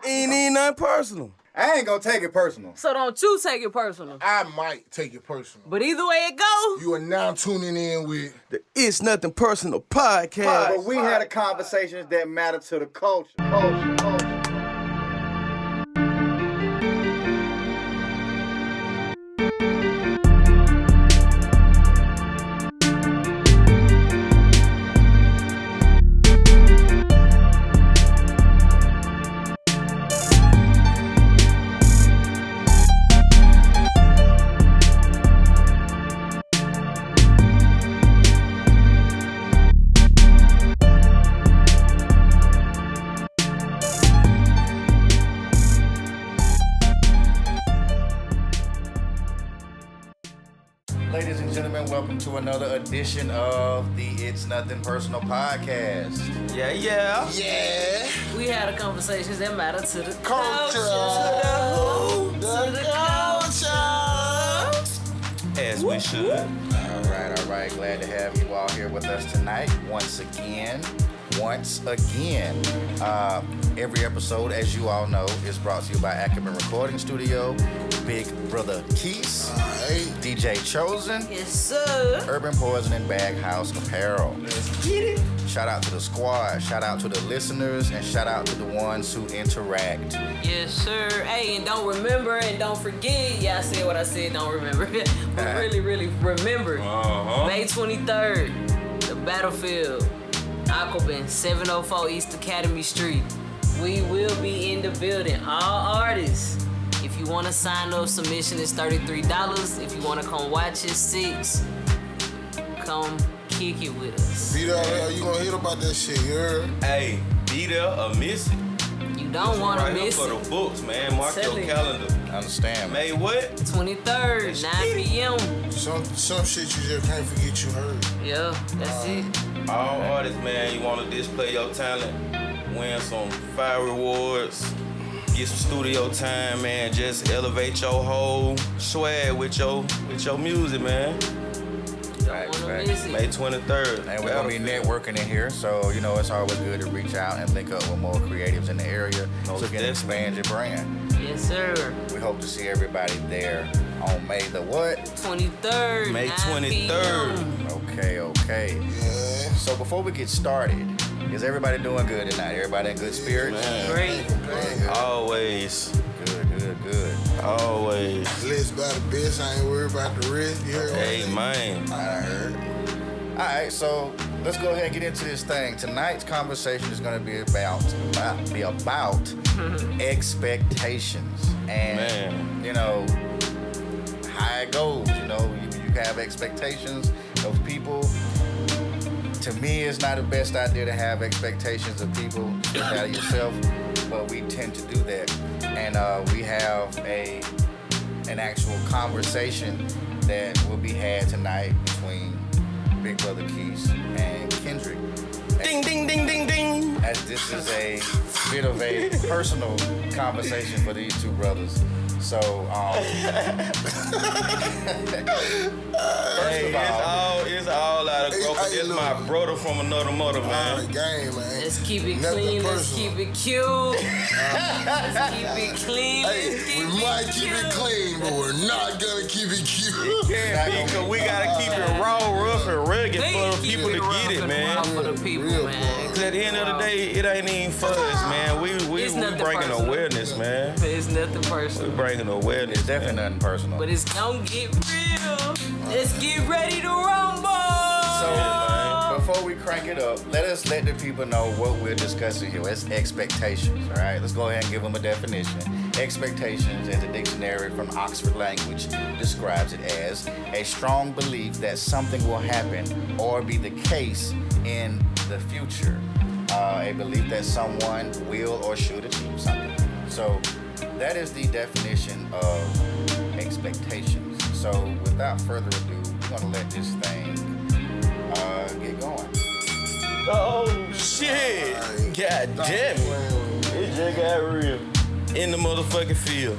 Ain't even nothing personal. I ain't gonna take it personal. So don't you take it personal. I might take it personal. But either way it go, You are now tuning in with The It's Nothing Personal podcast. But we had a conversations that matter to the culture. Ladies and gentlemen, welcome to another edition of the It's Nothing Personal podcast. Yeah. we had a conversations that matter to the culture. To the culture. As we should. All right. Glad to have you all here with us tonight once again. Every episode, as you all know, is brought to you by Acumen Recording Studio, Big Brother Keys, DJ Chosen, Yes, sir. Urban Poison and Baghouse Apparel. Let's get it. Shout out to the squad, shout out to the listeners, and shout out to the ones who interact. Yes, sir. Hey, and don't remember and don't forget. Yeah, I said what I said, don't remember. But really remember. May 23rd, the Battlefield, Aquaban, 704 East Academy Street. We will be in the building. All artists. If you want to sign up, submission is $33. If you want to come watch it, $6. Come kick it with us. Be there, you gonna hit about that shit, you heard? Hey, be there or miss it. You don't want to Right here miss for it. the books, man. Mark your Telling you. calendar. Understand, man. May what? 23rd, 9 p.m. Some shit you just can't forget you heard. Yeah, that's it. All artists, man, you want to display your talent, win some fire rewards, get some studio time, man. Just elevate your whole swag with your music, man. Don't want to miss it. May 23rd. And we're gonna be networking in here, so you know it's always good to reach out and link up with more creatives in the area so Most you can expand your brand. Yes, sir. We hope to see everybody there on May the what? 23rd, May 9 23rd. p.m. Okay. Yeah. So before we get started, is everybody doing good tonight? Everybody in good spirits? Man. Great. Always. Good. Always. Let's buy the best. I ain't worried about the rest. You heard? Hey, man. I heard. All right, so let's go ahead and get into this thing. Tonight's conversation is going to be about expectations and Man. you know how it goes. You know, you have expectations of people. To me, it's not the best idea to have expectations of people, especially out of yourself, but we tend to do that. And we have an actual conversation that will be had tonight between Big Brother Keys and Kendrick. Ding, ding, ding, ding, ding. As this is a bit of a personal conversation for these two brothers. So, Hey, it's all out of growth. Hey, It's look. my brother from another mother, All man. right, game, man. Let's keep it Nothing clean. Let's personal. keep it cute. Let's keep it clean. Hey, Let's keep we might keep it clean, but we're not gonna keep it cute. Can't be, cause we gotta keep it raw, rough, and rugged Please for the keep people to rough get it, and man. raw for the people, Real man. Cause at the end of the day, it ain't even for us, man. We It's nothing bringing personal. awareness, man. It's nothing We personal. bringing awareness. it's definitely nothing personal. But it's gonna get real. Let's get ready to rumble. So, man. before we crank it up, let the people know what we're discussing here. It's expectations, all right? Let's go ahead and give them a definition. Expectations, as a dictionary from Oxford Language describes it as a strong belief that something will happen or be the case in the future. A belief that someone will or should achieve something. So, that is the definition of expectations. So, without further ado, we're gonna let this thing get going. Oh shit! God damn it! It just got real. In the motherfucking field.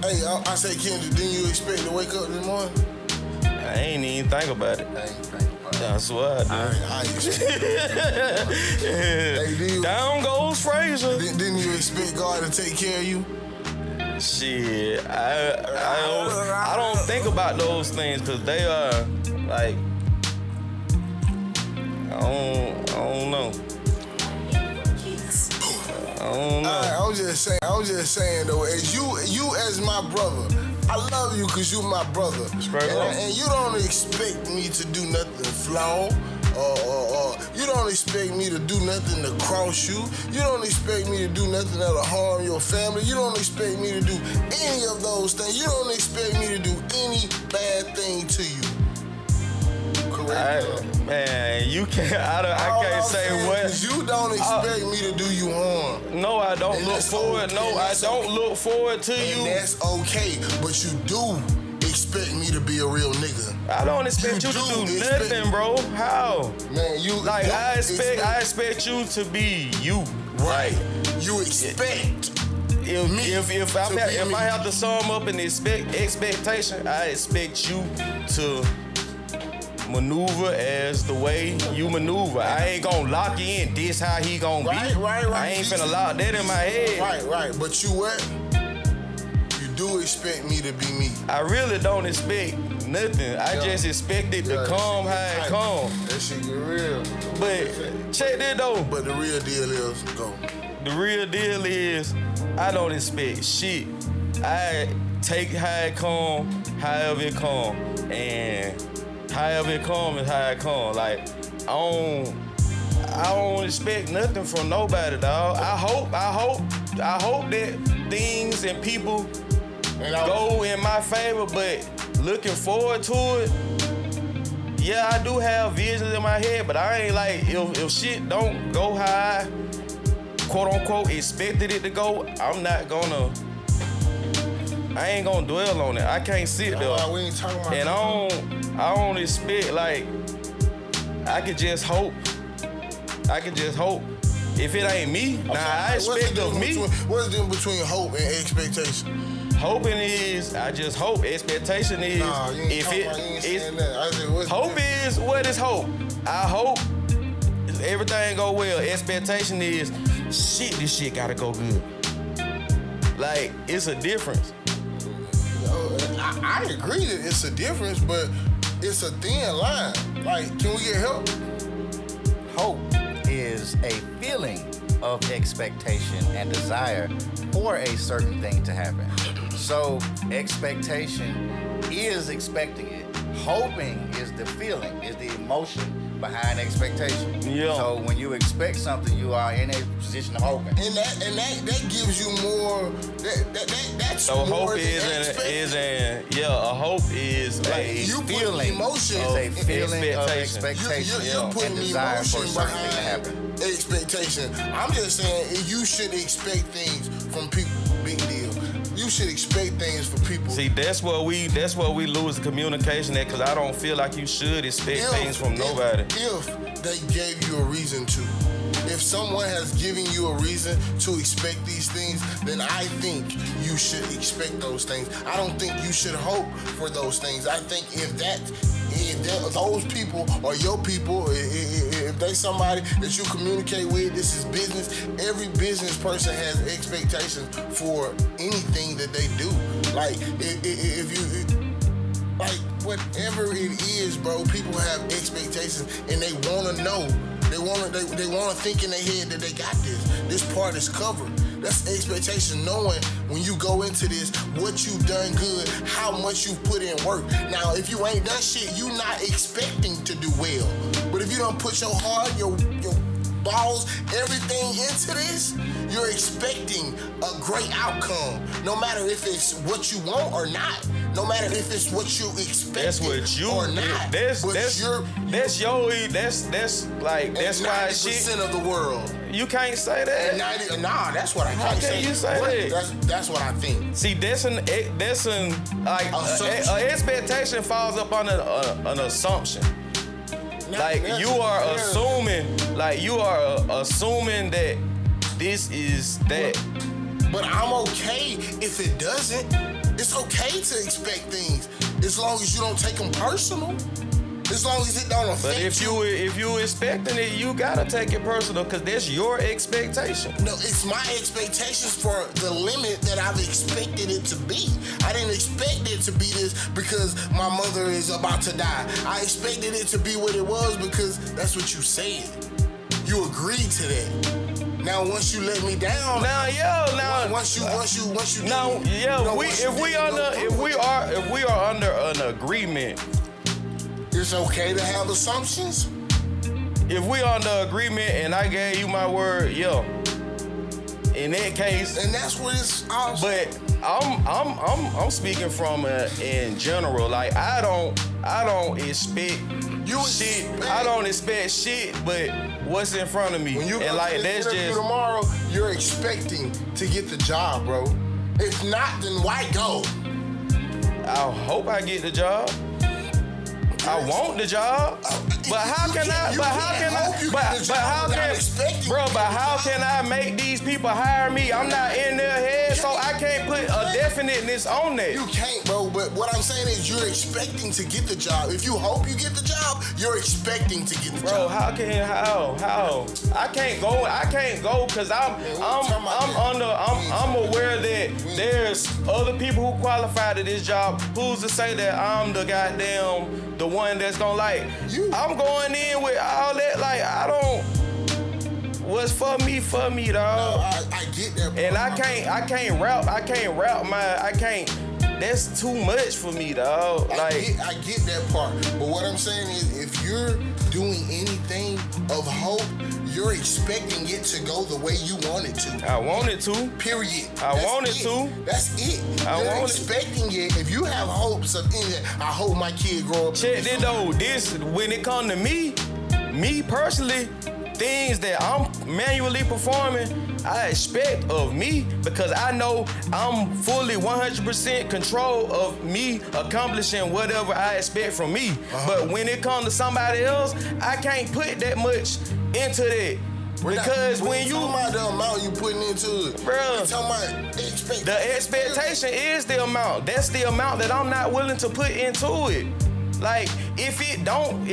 Hey, I say, Kendrick, didn't you expect to wake up this morning? I ain't even think about it. I ain't think about it. I swear I expect. Hey, Down goes Frazier. didn't you expect God to take care of you? Shit, I don't think about those things because they are like I don't know. I don't know. I was just saying though, as you as my brother, I love you because you my brother. Straight up. And you don't expect me to do nothing flawed. Or you don't expect me to do nothing to cross you. You don't expect me to do nothing that'll harm your family. You don't expect me to do any of those things. You don't expect me to do any bad thing to you. Correct? Man, you can't. I can't say what. You don't expect me to do you harm. No, I don't And look that's forward. okay. No, And I that's don't okay. look forward to And you. that's okay, but you do expect me to be a real nigga. I don't expect you You to do do expect- nothing, bro. How? Man, you Like do I expect you to be you. right. You expect. If to be me. I have to sum up an expectation, I expect you to maneuver as the way you maneuver. I ain't gonna lock you in. This how he gonna be. Right. I ain't finna lock that in my head. Right. But you what? You do expect me to be me. I really don't expect nothing. I just expect it to come how it come. That shit get real. But check this though. But the real deal is go. The real deal is I don't expect shit. I take how it come, however it come, and however it come is how it come. Like I don't expect nothing from nobody, dog. I hope that things and people go in my favor, but looking forward to it. Yeah, I do have visions in my head, but I ain't like if shit don't go how I quote unquote expected it to go, I ain't gonna dwell on it. I can't sit there. We ain't talking about And I don't expect like I could just hope. If it ain't me, I expect of me. What's the difference between hope and expectation? Hoping is I just hope. Expectation is Nah, you ain't if talking it about, you ain't is saying that. I said, what's the hope difference? is what is hope. I hope everything go well. Expectation is shit. This shit gotta go good. Like it's a difference. I agree that it's a difference, but it's a thin line. Like, can we get help? Hope is a feeling of expectation and desire for a certain thing to happen. So expectation is expecting it. Hoping is the feeling, is the emotion behind expectation. Yeah. So when you expect something, you are in a position of hoping. And that gives you more. That's So more hope than is a hope is a you put Feeling emotion. is a feeling of expectation. expectation You're putting and desire for a emotion certain thing to happen. behind expectation. I'm just saying you should expect things from people. Big deal. You should expect things for people. See, that's where we lose the communication at, because I don't feel like you should expect things from nobody. If they gave you a reason to. If someone has given you a reason to expect these things, then I think you should expect those things. I don't think you should hope for those things. I think if those people are your people, if they somebody that you communicate with, this is business. Every business person has expectations for anything that they do. Like if you like whatever it is, bro, people have expectations and they want to know. They want to think in their head that they got this. This part is covered. That's expectation, knowing when you go into this, what you've done good, how much you've put in work. Now, if you ain't done shit, you not expecting to do well. But if you don't put your heart, your balls, everything into this, you're expecting a great outcome. No matter if it's what you want or not. No matter if it's what you expect That's what you or not. That's why shit. 90% of the world. You can't say that. And 90, nah, that's what I How can't can say. you say that? That's what I think. See, that's an Assumption. expectation falls up on an assumption. Like you are assuming that this is that. But I'm okay if it doesn't. It's okay to expect things as long as you don't take them personal. As long as it don't affect But if you expecting it, you gotta take it personal, cause that's your expectation. No, it's my expectations for the limit that I've expected it to be. I didn't expect it to be this because my mother is about to die. I expected it to be what it was because that's what you said. You agreed to that. Now once you let me down. Once we are under an agreement. It's okay to have assumptions. If we under agreement and I gave you my word, in that case, and that's what it's all. But I'm speaking from in general. Like I don't expect shit. I don't expect shit, but what's in front of me. When you and go like to this that's interview just tomorrow, you're expecting to get the job, bro. If not, then why go? I hope I get the job. I want the job, but how can I make these people hire me? I'm not in their head, so I can't put a definiteness on that. You can't, bro. But what I'm saying is, you're expecting to get the job. If you hope you get the job, you're expecting to get the job. Bro, how? I can't go because I'm aware that there's other people who qualify to this job. Who's to say that I'm the one that's gonna I'm going in with all that, I don't. What's for me, dog. No, I get that, bro. And I can't rap. That's too much for me, dog. I get that part. But what I'm saying is, if you're doing anything of hope, you're expecting it to go the way you want it to. I want it to. Period. I want it to. That's it. You're expecting it. If you have hopes of anything, I hope my kid grow up. Check this though. This, when it come to me personally, things that I'm manually performing, I expect of me because I know I'm fully 100% control of me accomplishing whatever I expect from me. But when it comes to somebody else, I can't put that much into that. Because when you talking about the amount you putting into it, bruh, we talking about expectation. The expectation is the amount. That's the amount that I'm not willing to put into it. Like if it don't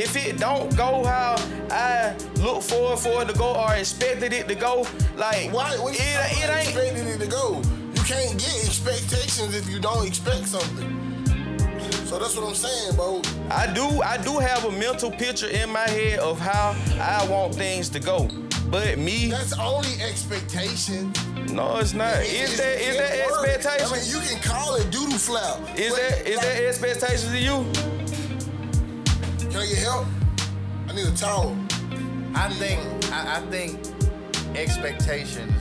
go how I look forward for it to go or expected it to go, like why it ain't expecting it to go. You can't get expectations if you don't expect something. So that's what I'm saying, bro. I do have a mental picture in my head of how I want things to go. But me, that's only expectation. No, it's not. Is that expectation? I mean, you can call it doodle flap. Is that expectation to you? Can I get help? I need a towel. I think expectations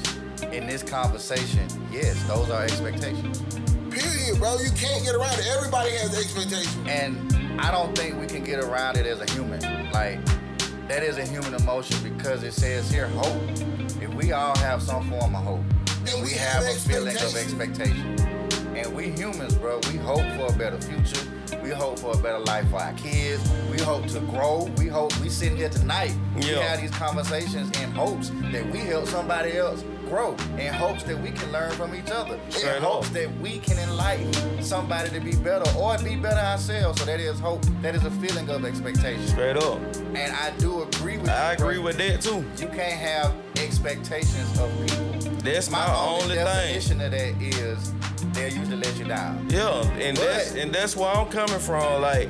in this conversation, yes, those are expectations. Period, bro. You can't get around it. Everybody has expectations. And I don't think we can get around it as a human. Like, that is a human emotion because it says here, hope. If we all have some form of hope, then we have a feeling of expectation. And we humans, bro, we hope for a better future. We hope for a better life for our kids. We hope to grow. We sitting here tonight. We have these conversations in hopes that we help somebody else grow, in hopes that we can learn from each other, in hopes that we can enlighten somebody to be better or be better ourselves. So that is hope. That is a feeling of expectation. Straight up. And I do agree with you. I agree with that too. You can't have expectations of people. That's my only definition of that is they'll usually let you down. Yeah, and that's where I'm coming from. Like,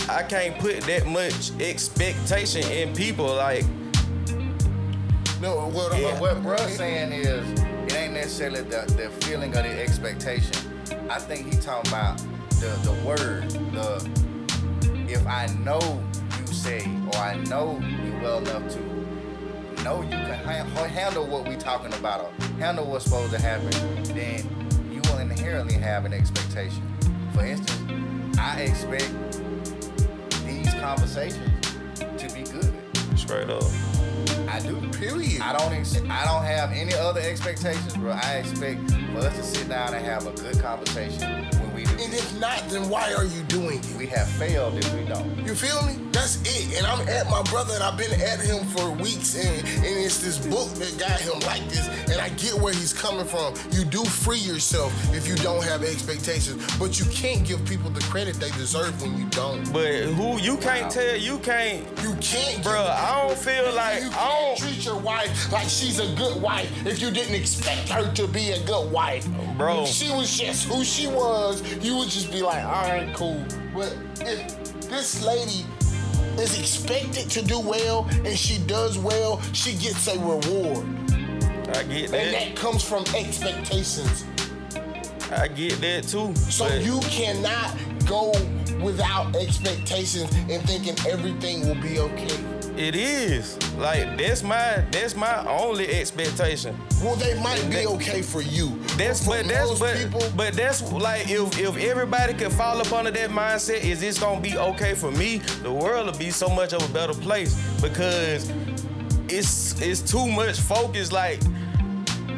I can't put that much expectation in people. Like, no, what bruh's saying is it ain't necessarily the feeling of the expectation. I think he talking about the word, if I know you say, or I know you well enough to know you can handle what we talking about, or handle what's supposed to happen, then you will inherently have an expectation. For instance, I expect these conversations to be good. Straight up. I do. Period. I don't have any other expectations, bro. I expect for us to sit down and have a good conversation when we do And if not, then why are you doing it? we have failed if we don't. You feel me? That's it. And I'm at my brother, and I've been at him for weeks, and it's this book that got him like this, and I get where he's coming from. You do free yourself if you don't have expectations, but you can't give people the credit they deserve when you don't. But who you can't tell, you can't. You can't, Bruh, I don't feel like you I can't don't. treat your wife like she's a good wife if you didn't expect her to be a good wife. Bro. If she was just who she was, you would just be like, all right, cool. But if this lady is expected to do well and she does well, she gets a reward. I get And that. that comes from expectations. I get that too. So but you cannot go without expectations and thinking everything will be okay. it is like that's my only expectation. Well, they might be okay for you. That's but that's like if everybody could fall up under that mindset, is this gonna be okay for me? The world will be so much of a better place because it's too much focus. Like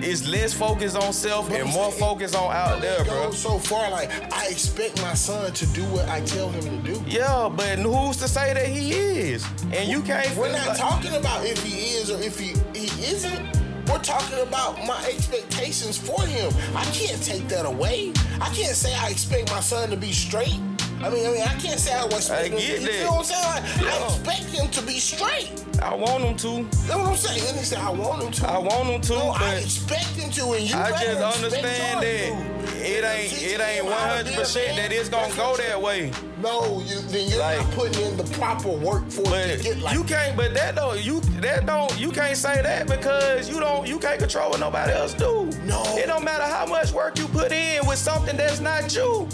it's less focus on self and more focus on out there, bro. Goes so far, like I expect my son to do what I tell him to do. Yeah, but who's to say that he is? And you can't. We're not talking about if he is or if he isn't. We're talking about my expectations for him. I can't take that away. I can't say I expect my son to be straight. I mean, I can't say I expect him. get You that. feel what I'm saying? Like, I Yeah. expect him to be straight. I want him to. That's what I'm saying. And he said, I want him to. I want him to, No, I but expect him to, and you I better just expect understand yours that to. it ain't 100% that it's gonna go that way. No, then you're Like- not putting in the proper work for it But to get like you can't. But you can't say that because you can't control what nobody else do. No. It don't matter how much work you put in with something that's not you.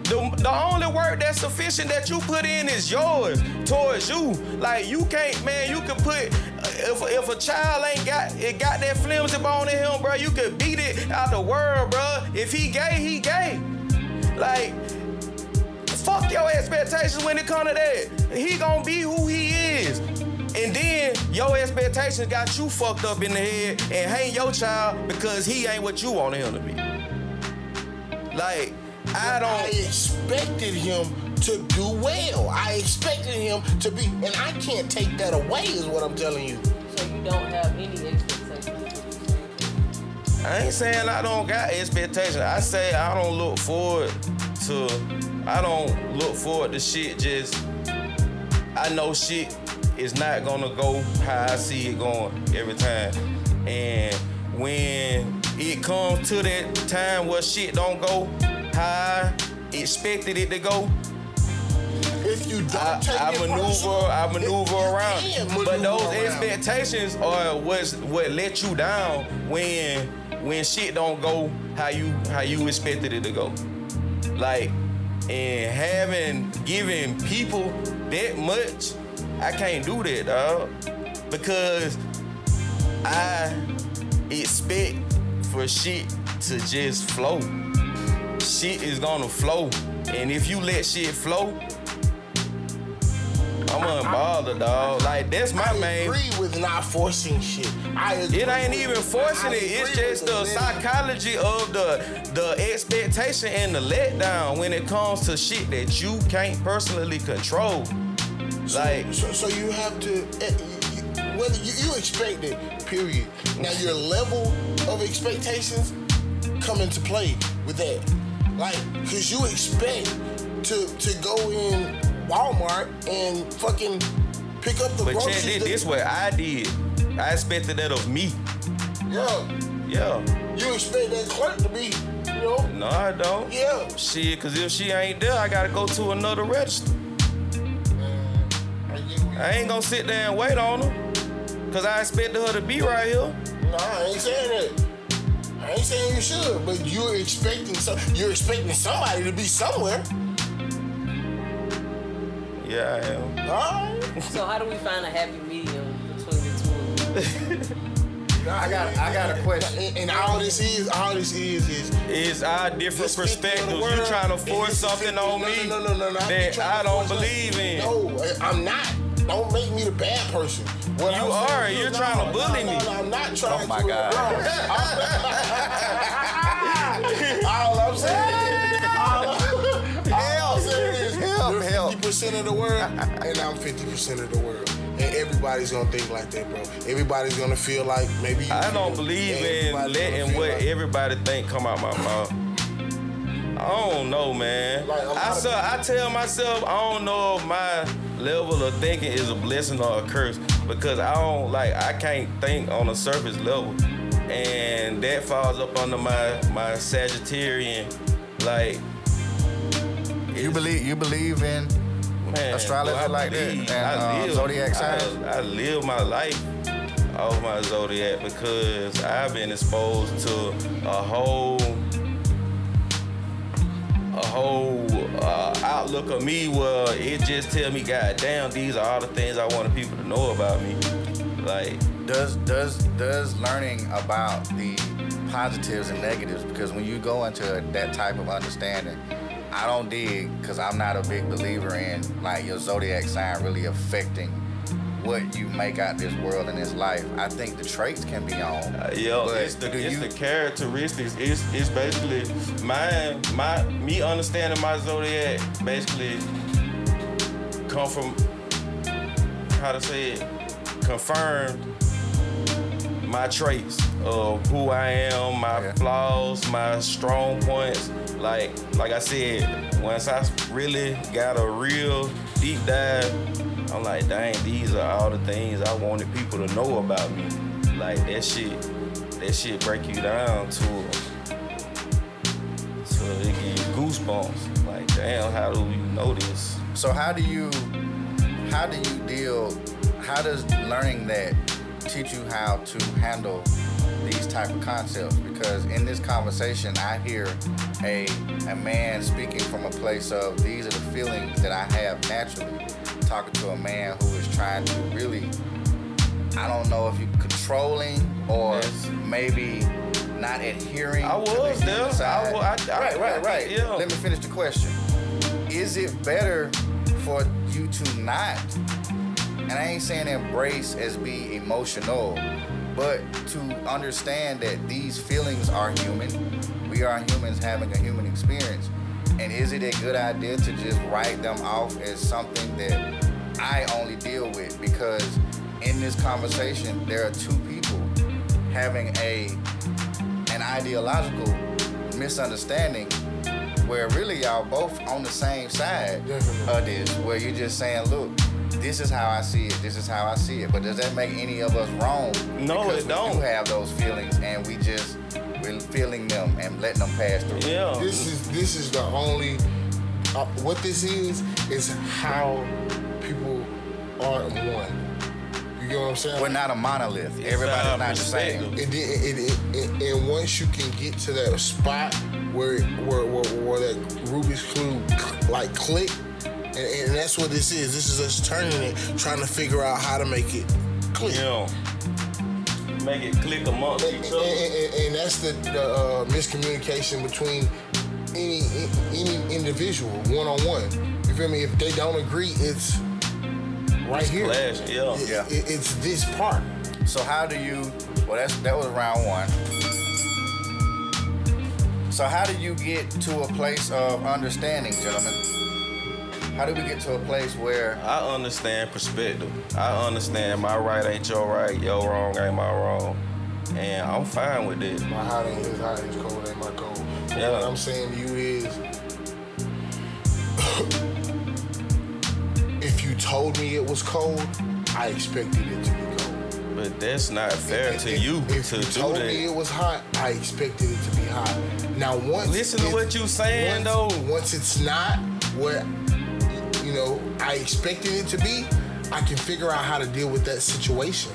The only work that's sufficient that you put in is yours towards you. Like you can't, man. You can put if a child ain't got that flimsy bone in him, bro. You could beat it out the world, bro. If he gay, he gay. Like. Fuck your expectations when it come to that. He gonna be who he is. And then your expectations got you fucked up in the head and hate your child because he ain't what you want him to be. Like, I expected him to do well. I expected him to be, and I can't take that away, is what I'm telling you. So you don't have any expectations. I ain't saying I don't got expectations. I say I don't look forward to shit just, I know shit is not gonna go how I see it going every time. And when it comes to that time where shit don't go how I expected it to go, If you don't take I it maneuver personal, you around. can But maneuver those around. expectations are what let you down when shit don't go how you expected it to go. Like, and giving people that much, I can't do that, dog. Because I expect for shit to just flow. Shit is gonna flow. And if you let shit flow, I'm unbothered, dog. Like, that's my I main. agree with not forcing shit. I agree It ain't with even forcing it. It's agree just with the psychology of the expectation and the letdown when it comes to shit that you can't personally control. Like, So you have to, whether you expect it, period. Now your level of expectations come into play with that. Like, cause you expect to go in Walmart and fucking pick up the but groceries. check this what I did. I expected that of me. Yeah. Yeah. You expect that clerk to be, you know? No, I don't. Yeah. Shit, cause if she ain't there, I gotta go to another register. I ain't gonna sit there and wait on her. Cause I expected her to be right here. No, I ain't saying that. I ain't saying you should, but you're expecting somebody to be somewhere. Yeah, I am. Alright. So how do we find a happy medium between the two of them? I got a question. And all this is It's our different this 50 perspectives. of the You world, trying to and force this is something 50 on me No, that I don't believe in. No, I'm not. Don't make me the bad person. What You I'm saying are. is, You're trying to bully me. No, I'm not trying Oh my to. God. 50% of the world, and I'm 50% of the world. And everybody's gonna think like that, bro. Everybody's gonna feel like maybe you I feel, don't believe and in everybody's gonna letting feel what like- everybody think come out my mouth. I don't know, man. Like, a lot of I tell myself I don't know if my level of thinking is a blessing or a curse because I can't think on a surface level, and that falls up under my Sagittarian, like. You believe in Man, astrology do I like believe? that and zodiac signs? I live my life off my zodiac because I've been exposed to a whole outlook of me where it just tell me, God damn, these are all the things I wanted people to know about me. Like, Does learning about the positives and negatives, because when you go into that type of understanding, I don't dig, because I'm not a big believer in like your zodiac sign really affecting what you make out this world and this life. I think the traits can be on. But it's the characteristics. It's basically me understanding my zodiac basically come from confirmed my traits of who I am, my flaws, my strong points. Like I said, once I really got a real deep dive, I'm like, dang, these are all the things I wanted people to know about me. Like that shit break you down to it give you goosebumps. Like, damn, how do you know this? So how does learning that teach you how to handle these type of concepts? Because in this conversation, I hear a man speaking from a place of these are the feelings that I have naturally, talking to a man who is trying to really, I don't know if you're controlling or maybe not adhering. I was to the there. human side. Right. Yeah. Let me finish the question. Is it better for you to not, and I ain't saying embrace as be emotional, but to understand that these feelings are human. We are humans having a human experience. And is it a good idea to just write them off as something that I only deal with? Because in this conversation, there are two people having an ideological misunderstanding where really y'all both on the same side of this, where you're just saying, look, this is how I see it, this is how I see it. But does that make any of us wrong? No, because it don't. We do have those feelings and we're feeling them and letting them pass through. Yeah. This is the only what this is how people are one. You get what I'm saying? We're not a monolith. Everybody's not the same. And once you can get to that spot where that Rubik's Cube like click, and that's what this is. This is us turning it, trying to figure out how to make it click. Yeah. Make it click amongst each other. And that's the miscommunication between any individual, one-on-one. You feel me? If they don't agree, it's right here. Clash, yeah. It's this part. So how do you? Well, that was round one. So how do you get to a place of understanding, gentlemen? How do we get to a place where I understand perspective. I understand my right ain't your right, your wrong ain't my wrong. And I'm fine with this. My hot ain't his hot, his cold ain't my cold. Yeah. What I'm saying to you is, if you told me it was cold, I expected it to be cold. But that's not fair to you If to you do told me that. it was hot, I expected it to be hot. Now once Listen to what you saying though. Once it's not what I expected it to be, I can figure out how to deal with that situation.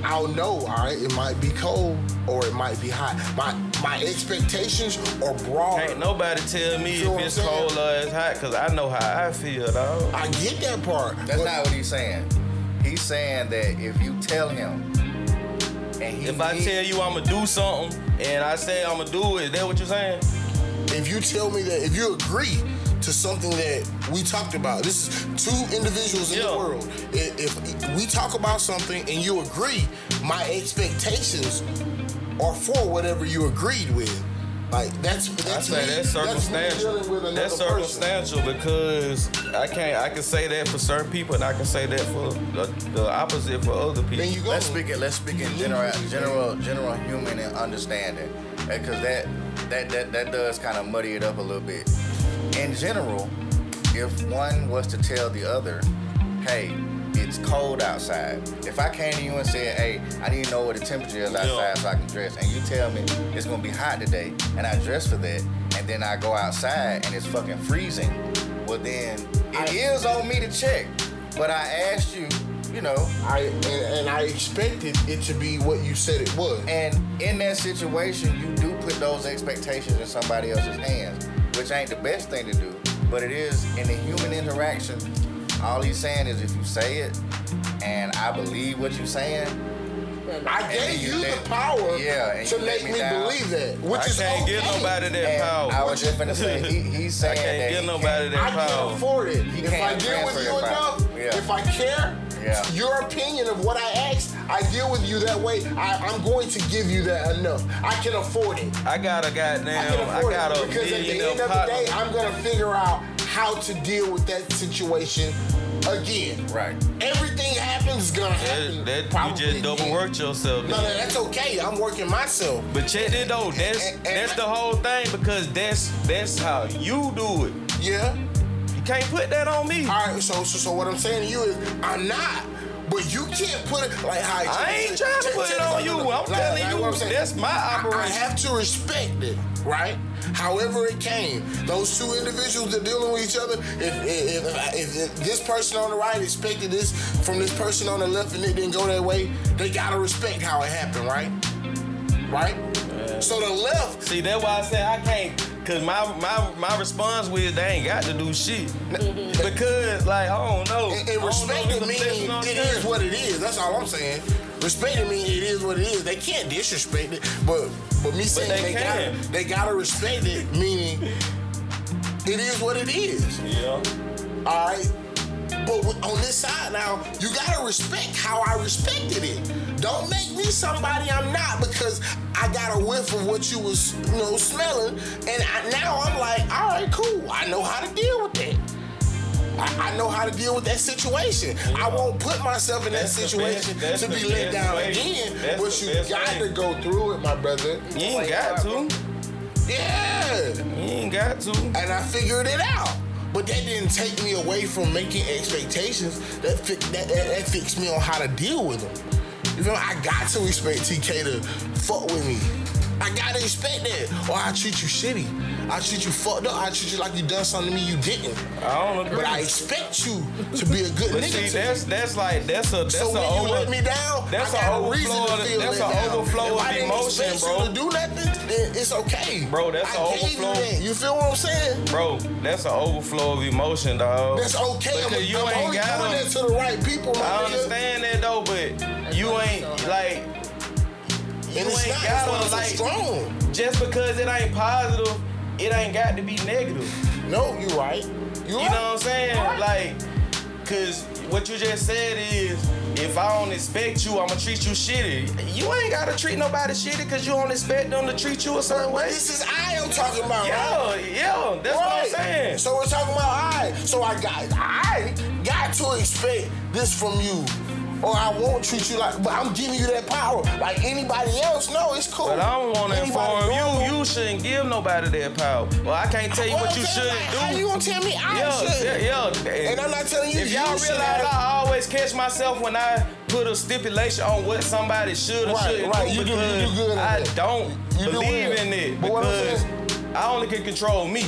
I'll know, all right, it might be cold or it might be hot. My expectations are broad. Ain't nobody tell me You feel if what it's I'm saying? cold or it's hot, cause I know how I feel, dog. I get that part. that's but not what he's saying. He's saying that if you tell him, and If I tell you I'ma do something and I say I'ma do it, is that what you're saying? if you tell me that, if you agree to something that we talked about, this is two individuals in the Yeah. world. If we talk about something and you agree, my expectations are for whatever you agreed with. Like that's I say me, that's me circumstantial. dealing with another That's person. circumstantial because I can say that for certain people and I can say that for the opposite for other people. Then you go. Let's speak in general human and understanding, because that does kind of muddy it up a little bit. In general, if one was to tell the other, hey, it's cold outside. If I came to you and said, hey, I need to know what the temperature is outside so I can dress, and you tell me it's gonna be hot today, and I dress for that, and then I go outside and it's fucking freezing, well then it is on me to check. But I asked you, you know. I expected it to be what you said it was. And in that situation, you do put those expectations in somebody else's hands, which ain't the best thing to do, but it is in the human interaction. All he's saying is if you say it, and I believe what you're saying, I gave you the power and to you let make me down. believe that, which I is can't okay. give nobody that And power. I was just gonna say, he's saying I can't that give he nobody can't- I that can't power. afford it. He If I can't deal with transfer you that enough, power. Yeah. if I care, Yeah. your opinion of what I asked, I deal with you that way. I'm going to give you that enough. I can afford it. I got a goddamn, I can afford got it a because at the millionaire end of the day, partner. I'm gonna figure out how to deal with that situation again. Right. Everything happens is gonna happen. You probably just double again. worked yourself. No, then. that's okay. I'm working myself. But check it though, that's the whole thing because that's how you do it. Yeah. You can't put that on me. All right. So what I'm saying to you is, I'm not. But you can't put it like how I ain't trying to put it on you. I'm telling you, what I'm saying. that's my I operation. have to respect it, right? However it came, those two individuals that dealing with each other. If this person on the right expected this from this person on the left and it didn't go that way, they gotta respect how it happened, right? Right? So the left. See, that's why I said I can't, cause my response was they ain't got to do shit. Because like I don't know. And respect it means it is what it is. That's all I'm saying. Respect it means it is what it is. They can't disrespect it, but me saying they gotta respect it, meaning it is what it is. Yeah. All right. But on this side now, you gotta respect how I respected it. Don't make me somebody I'm not because I got a whiff of what you was, smelling, and now I'm like, all right, cool. I know how to deal with that. I know how to deal with that situation. I won't put myself in that situation to be let down again. But you got to go through it, my brother. You ain't got to. Yeah. You ain't got to. And I figured it out. But that didn't take me away from making expectations. That fixed me on how to deal with them. You know, I got to expect TK to fuck with me. I gotta expect that, or I treat you shitty. I treat you fucked up. I treat you like you done something to me you didn't. I don't agree. But I expect you to be a good But nigga. see, to me. that's So when you let me down, that's I got a reason to feel that's let an down. overflow If of I didn't emotion, expect bro. you to do nothing, then it's okay. Bro, that's I an gave overflow. You that. You feel what I'm saying? Bro, that's an overflow of emotion, dog. That's okay. Because you I'm ain't only got doing them. that to the right people, my I nigga. understand that though, but you ain't like. You And it's ain't not. That's why I'm gotta so like. strong. Just because it ain't positive, it ain't got to be negative. No, you right. You know what I'm saying? Like, cause what you just said is, if I don't expect you, I'ma treat you shitty. You ain't gotta treat nobody shitty cause you don't expect them to treat you a certain But way. this is I am talking about, right? Yeah, that's what I'm saying. So we're talking about I. So I got to expect this from you. Or I won't treat you like, but I'm giving you that power. Like anybody else, no, it's cool. But I don't want to Anybody inform normal- you. You shouldn't give nobody that power. Well, I can't tell you Well, what I'm you saying, should like, do. How you gonna tell me I should? Yeah. And I'm not telling you If you y'all should realize, have- I always catch myself when I put a stipulation on what somebody should or Right, shouldn't right. do You do because good at I that. don't You do believe well. in it But what I'm because saying- I only can control me.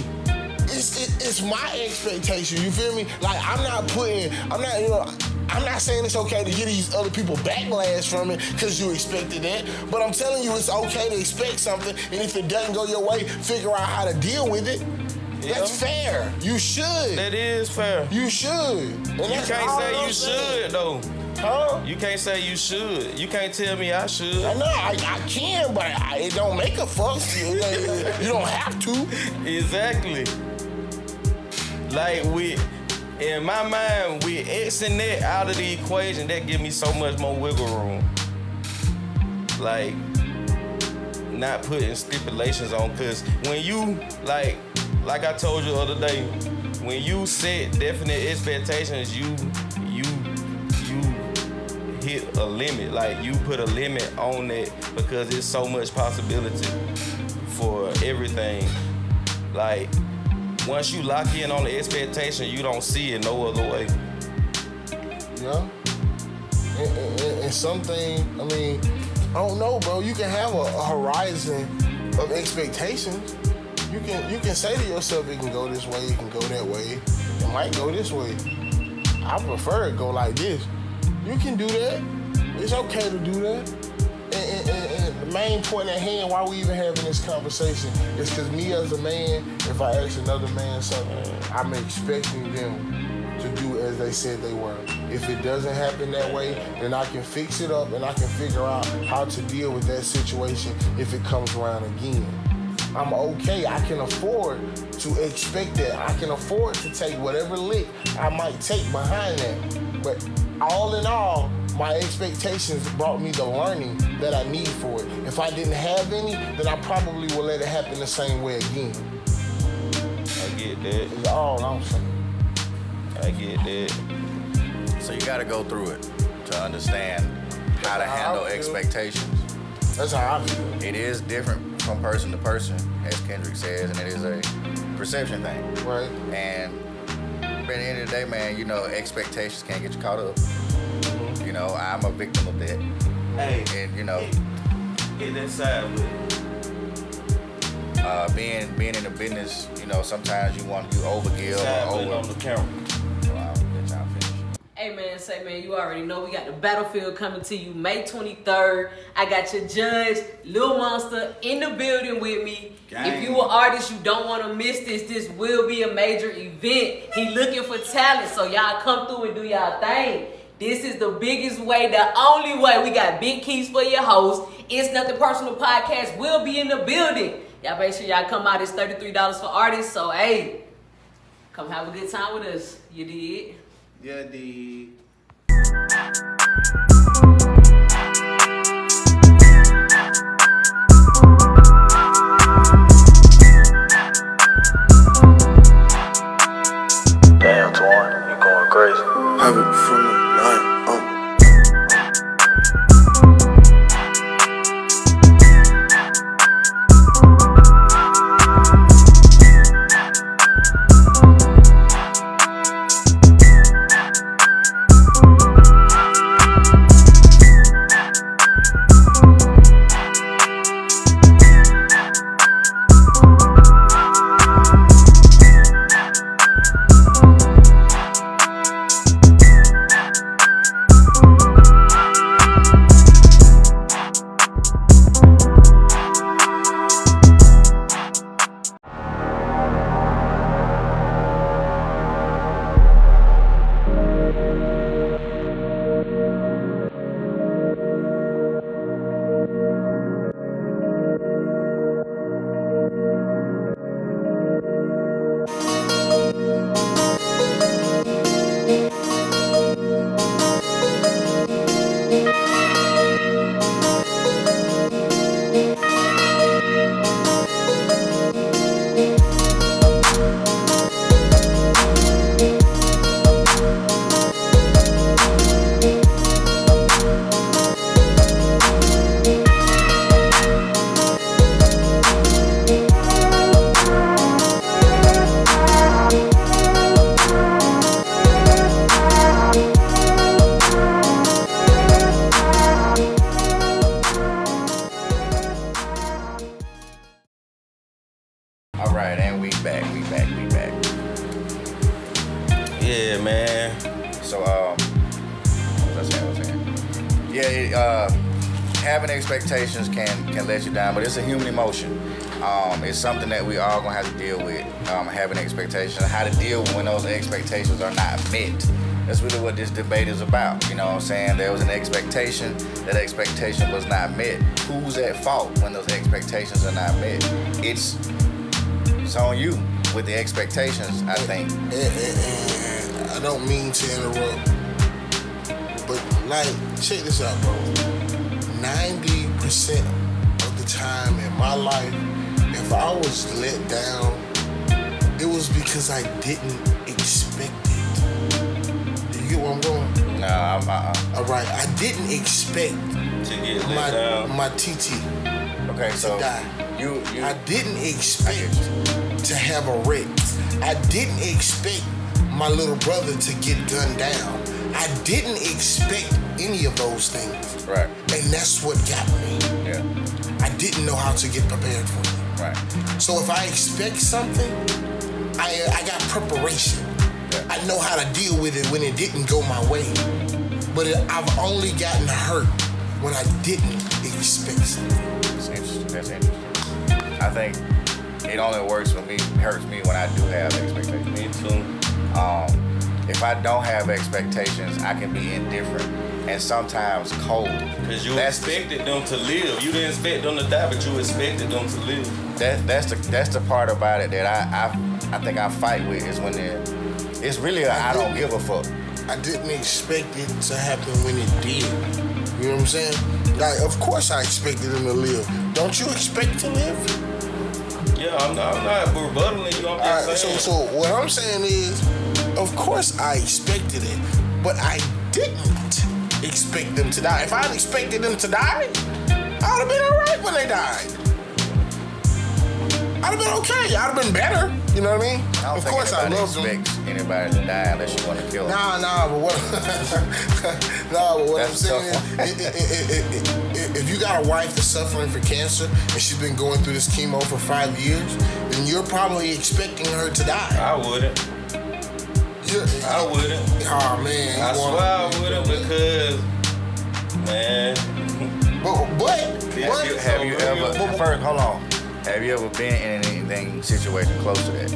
It's my expectation. You feel me? Like I'm not saying it's okay to get these other people backlash from it because you expected that. But I'm telling you it's okay to expect something, and if it doesn't go your way, figure out how to deal with it. Yeah. That's fair. You should. That is fair. You should. And You that's can't all say I'm you saying. should though. Huh? You can't say you should. You can't tell me I should. I know I can, but it don't make a fuss. You don't have to. Exactly. Like in my mind, with Xing that out of the equation, that give me so much more wiggle room. Like, not putting stipulations on, cause when you like I told you the other day, when you set definite expectations, you hit a limit. Like you put a limit on it because there's so much possibility for everything. Like once you lock in on the expectation, you don't see it no other way. Yeah. And something, I mean, I don't know, bro. You can have a horizon of expectations. You can say to yourself, it can go this way, it can go that way. It might go this way. I prefer it go like this. You can do that. It's okay to do that. And the main point at hand, why we even having this conversation, is because me as a man, if I ask another man something, I'm expecting them to do as they said they were. If it doesn't happen that way, then I can fix it up and I can figure out how to deal with that situation if it comes around again. I'm okay. I can afford to expect that. I can afford to take whatever lick I might take behind that. But all in all, my expectations brought me the learning that I need for it. If I didn't have any, then I probably would let it happen the same way again. I get that. That's all I'm saying. I get that. So you got to go through it to understand how to handle expectations. That's how I feel. It is different from person to person, as Kendrick says, and it is a perception thing. Right. And at the end of the day, man, you know, expectations can't get you caught up. You know, I'm a victim of that. Hey, And, you know, hit that side with it. being in the business, you know, sometimes you overgive Side or with it on the camera. Well, I'll let y'all finish. Hey man, say man, you already know we got the Battlefield coming to you May 23rd. I got your judge, Lil Monster, in the building with me. Gang. If you an artist, you don't want to miss this. This will be a major event. He looking for talent, so y'all come through and do y'all thing. This is the biggest way, the only way. We got big keys for your host. It's Nothing Personal Podcast will be in the building. Y'all make sure y'all come out. It's $33 for artists. So hey, come have a good time with us. You did. Yeah, the. Damn, Twan, you going crazy. Have it from the night. All right, and we back. Yeah, man. So, what was I saying? Yeah, having expectations can let you down, but it's a human emotion. It's something that we all gonna have to deal with. Having expectations, how to deal when those expectations are not met. That's really what this debate is about. You know what I'm saying? There was an expectation. That expectation was not met. Who's at fault when those expectations are not met? It's on you with the expectations, I think. And I don't mean to interrupt, but like, check this out, bro. 90% of the time in my life, if I was let down, it was because I didn't expect it. Do you get where I'm going? Nah, All right, I didn't expect To get let down. my TT Okay, to so die. you I didn't expect to have a wreck. I didn't expect my little brother to get gunned down. I didn't expect any of those things. right, And that's what got me. yeah, I didn't know how to get prepared for it. right, So if I expect something, I got preparation. yeah. I know how to deal with it when it didn't go my way. But I've only gotten hurt when I didn't expect something. That's interesting. That's interesting. I think it only works for me, hurts me when I do have expectations. Me too. If I don't have expectations, I can be indifferent and sometimes cold. Cause you That's- expected them to live. You didn't expect them to die, but you expected them to live. That's the part about it that I think I fight with is when it's really I don't give a fuck. I didn't expect it to happen when it did. You know what I'm saying? Like, of course I expected him to live. Don't you expect to live? Yeah, I'm not rebuttaling you. I'm All right, just saying. so what I'm saying is, of course I expected it, but I didn't expect them to die. If I'd expected them to die, I would have been all right when they died. I'd have been okay. I'd have been better. You know what I mean? I don't Of think course I anybody love them. expects anybody to die unless you want to kill them. Nah, but what? Nah, but what I'm That's saying is, if you got a wife that's suffering for cancer and she's been going through this chemo for 5 years, then you're probably expecting her to die. I wouldn't. I wouldn't. Oh man, I swear I wouldn't because, man. But Have you ever? First, hold on. Have you ever been in anything situation close to that?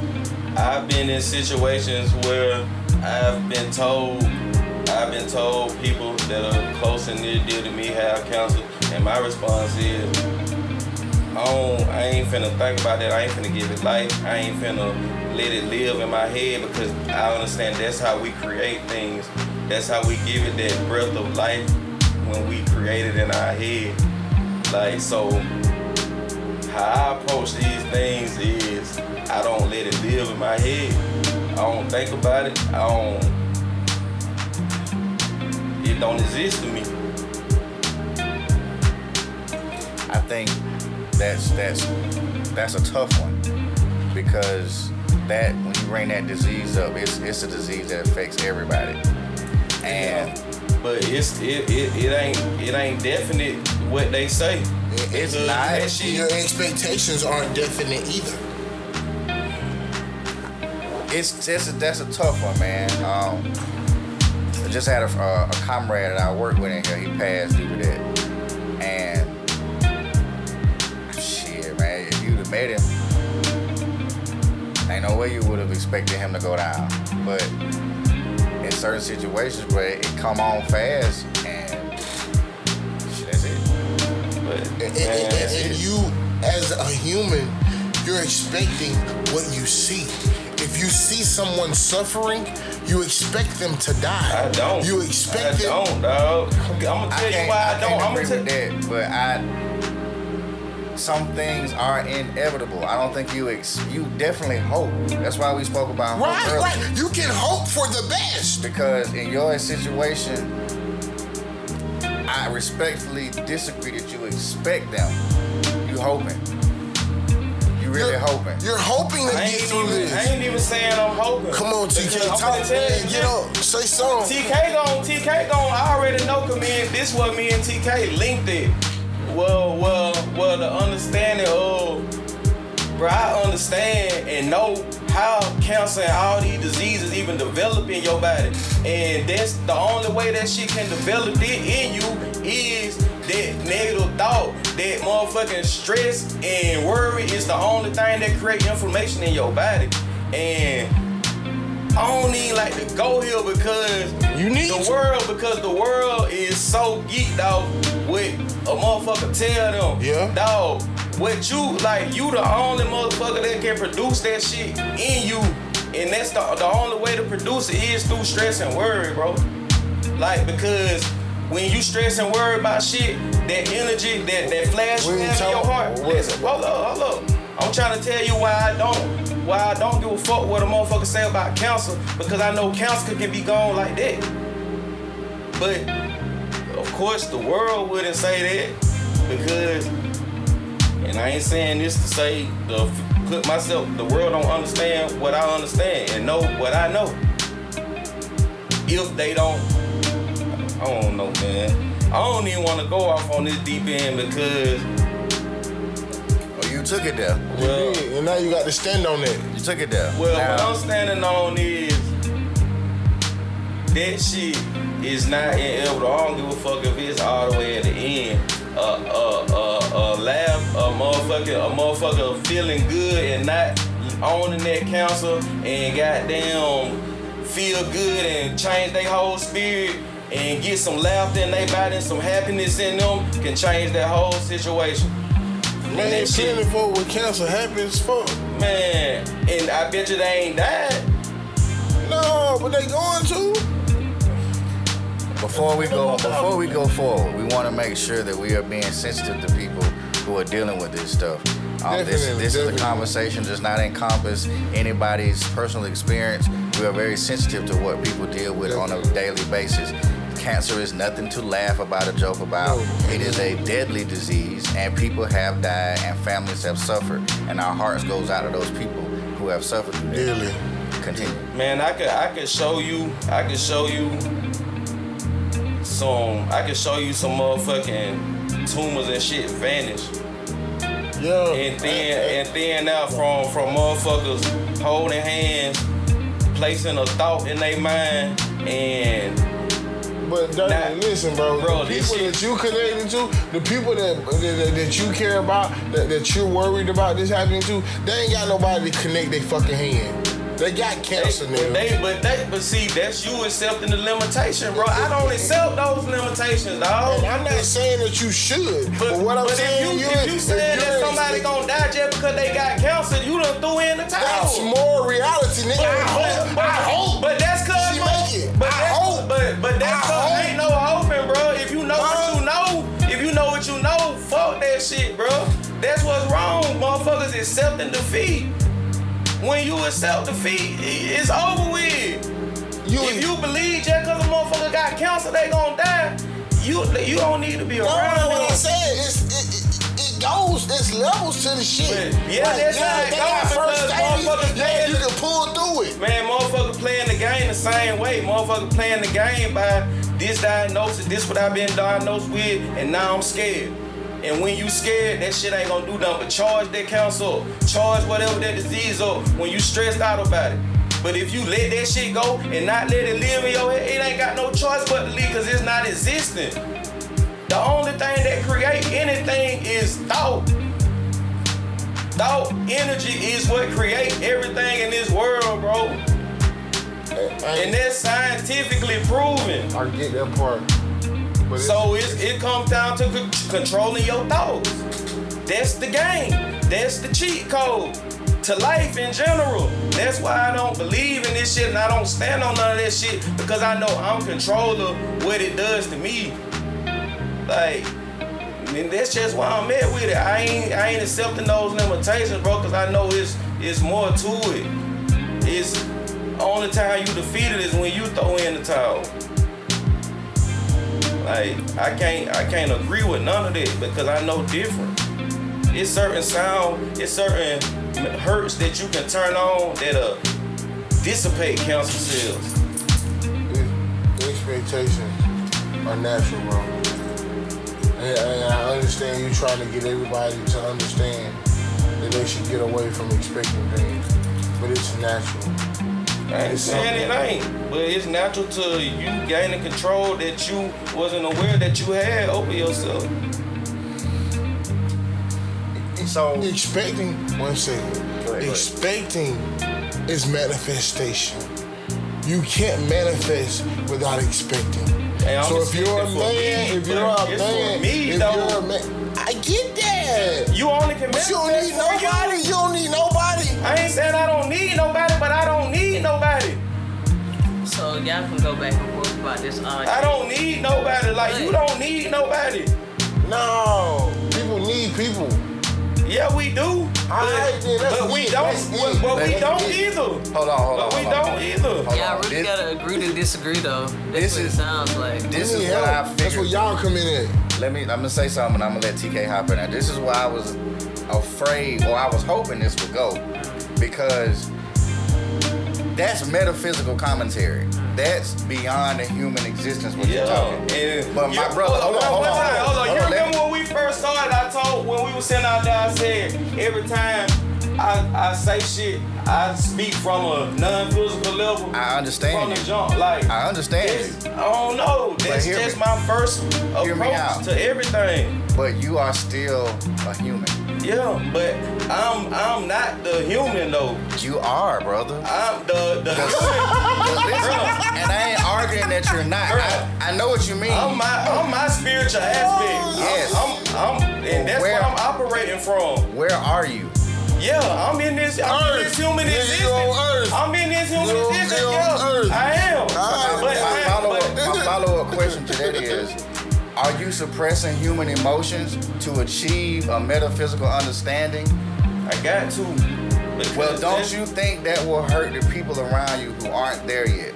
I've been in situations where I've been told people that are close and near dear to me have cancer, and my response is, I ain't finna think about that. I ain't finna give it life. I ain't finna let it live in my head because I understand that's how we create things. That's how we give it that breath of life when we create it in our head. Like, so how I approach these things is I don't let it live in my head. I don't think about it. It don't exist to me. I think that's a tough one because that when you bring that disease up, it's a disease that affects everybody, and But it ain't definite what they say. it's Because not. that shit- your expectations aren't definite either. That's a tough one, man. I just had a comrade that I worked with in here. He passed due to that, and shit, man, if you'd have met him, ain't no way you would have expected him to go down. But in certain situations where it come on fast, and shit, that's it. But And you, as a human, you're expecting what you see. If you see someone suffering, you expect them to die. I don't. You expect I them. don't, dog. I'm gonna tell you why I don't. I'm agree gonna with tell that, but some things are inevitable. I don't think you definitely hope. That's why we spoke about hope Right, earlier. right. You can hope for the best. Because in your situation, I respectfully disagree that you expect them. You hoping. You really hoping. You're hoping to I get through I this. ain't even saying I'm hoping. Come on, TK, Because I'm talk, finna tell man. you, Get up. Say something. TK gon' I already know, cause this what me and TK linked it. Well, the understanding of, bro, I understand and know how cancer and all these diseases even develop in your body. And that's the only way that shit can develop it in you is that negative thought, that motherfucking stress and worry is the only thing that create inflammation in your body. And I don't even like to go here because the world is so geeked out with a motherfucker tell them, Yeah. dog, what you like, you the only motherfucker that can produce that shit in you. And that's the only way to produce it is through stress and worry, bro. Like, because when you stress and worry about shit, that energy, that flash you We ain't have in your talking- heart. what- Listen, hold up. I'm trying to tell you why I don't give a fuck what a motherfucker say about cancer, because I know cancer can be gone like that. But of course the world wouldn't say that, because, and I ain't saying this to say the world don't understand what I understand and know what I know. If they don't, I don't know, man. I don't even want to go off on this deep end because, Oh, you took it there. well, Yeah, and now you got to stand on that. You took it there. well, Now, what I'm standing on is that shit is not inevitable. I don't give a fuck if it's all the way at the end. A motherfucker feeling good and not owning that cancer and goddamn feel good and change their whole spirit and get some laughter in their body and some happiness in them can change that whole situation. Man, that shit- plenty folk with cancer happy as fuck. Man, and I bet you they ain't died. No, but they going to. Before we go forward, we want to make sure that we are being sensitive to people who are dealing with this stuff. This is a Definitely. conversation does not encompass anybody's personal experience. We are very sensitive to what people deal with on a daily basis. Cancer is nothing to laugh about or joke about. No. It is a deadly disease, and people have died and families have suffered. And our hearts goes out to those people who have suffered through that. Really. Continue. Man, I could show you some motherfucking tumors and shit vanish. Yeah. And then out from motherfuckers holding hands, placing a thought in their mind, and But Dirty, Nah, listen, bro. bro, The this people shit- that you connected to, the people that you care about, that you're worried about this happening to, they ain't got nobody to connect their fucking hand. They got cancer now. but see, that's you accepting the limitation, bro. I don't accept those limitations, dog. And I'm not saying that you should, but what I'm saying if you saying that somebody gonna die just because they got cancer, you done threw in the towel. that's more reality, nigga. I hope. But that's cause She make it. But I that's, hope. But that's I cause hope. ain't no hoping, bro. If you know what you know, fuck that shit, bro. That's what's wrong, motherfuckers accepting defeat. When you accept defeat, it's over with. If you believe just cause a motherfucker got cancer, they gonna die, you don't need to be around No, what them. I'm saying is it's levels to the shit. But, yeah, that's how it they got goes, first because stages, motherfuckers yeah, you playing- can pull through it. Man, motherfucker playing the game the same way. Motherfucker playing the game by this diagnosis, this what I've been diagnosed with, and now I'm scared. And when you scared, that shit ain't gonna do nothing but charge that cancer up, charge whatever that disease up when you stressed out about it. But if you let that shit go and not let it live in your head, it ain't got no choice but to leave because it's not existing. The only thing that create anything is thought. Thought energy is what create everything in this world, bro. And that's scientifically proven. I get that part. But So it comes down to controlling your thoughts. That's the game. That's the cheat code to life in general. That's why I don't believe in this shit and I don't stand on none of that shit, because I know I'm controlling what it does to me. Like, and that's just why I'm at with it. I ain't accepting those limitations, bro, because I know it's more to it. It's only time you defeat it is when you throw in the towel. Like, I can't agree with none of that because I know different. It's certain sound, it's certain hurts that you can turn on that'll dissipate cancer cells. expectations are natural, bro. And I understand you trying to get everybody to understand that they should get away from expecting things, but it's natural. I ain't saying it ain't, but it's natural to you gaining control that you wasn't aware that you had over yourself. So Expecting, one second. Go ahead. Expecting is manifestation. You can't manifest without expecting. Hey, I'm So if you're a expecting for man, me, if you're but a it's man, for me, if though. you're a man, I get that. You only can But you don't manifest need for nobody. You don't need nobody. I ain't saying I don't need nobody, but I don't need nobody. So y'all can go back and forth about about this. I don't need nobody. Like, you don't need nobody. No, people need people. Yeah, we do. Alright, then, that's But we it. don't. That's it. But we That's don't it. either. Hold on. But we don't either. Hold Y'all on. really This- gotta agree to disagree though. This That's what it is- sounds like. This We is need what help. I That's figured. where y'all come in at. I'm gonna say something and I'm gonna let TK hop in there. This is why I was afraid, or I was hoping this would go, because that's metaphysical commentary. That's beyond the human existence what you're talking. And But my brother, hold on. You let remember me- when we first started? I told when we were sitting out there. I said every time I say shit, I speak from a non-physical level. I From understand the you. jump, like I understand it's- you. I don't know. That's hear just me. my first Hear me out. approach to everything. But you are still a human. Yeah, but I'm not the human though. You are, brother. I'm the But human. listen, and I ain't arguing that you're not. I know what you mean. I'm my spiritual aspect. Yes. And that's Where- where I'm operating from. Where are you? Yeah, I'm in this human Nigga, existence. you on Earth. I'm in this human You on existence. Yeah, Earth. I am. My follow-up question to that is, are you suppressing human emotions to achieve a metaphysical understanding? I got to. Because Well, don't that's- you think that will hurt the people around you who aren't there yet?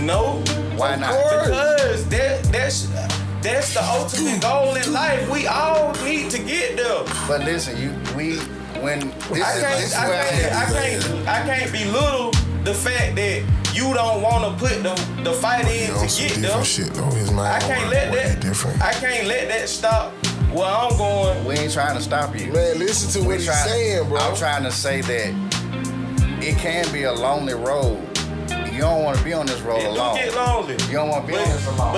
No. Why Of not? course. Because that's the ultimate goal in life. We all need to get there. But listen, I can't belittle the fact that you don't want to put the fight in On to some get different there. shit though. His mind I can't let that. different. I can't let that stop where I'm going. we ain't trying to stop you. Man, listen to what he's saying, bro. I'm trying to say that it can be a lonely road. You don't want to be on this road It alone. do get lonely. You don't want to be on this alone.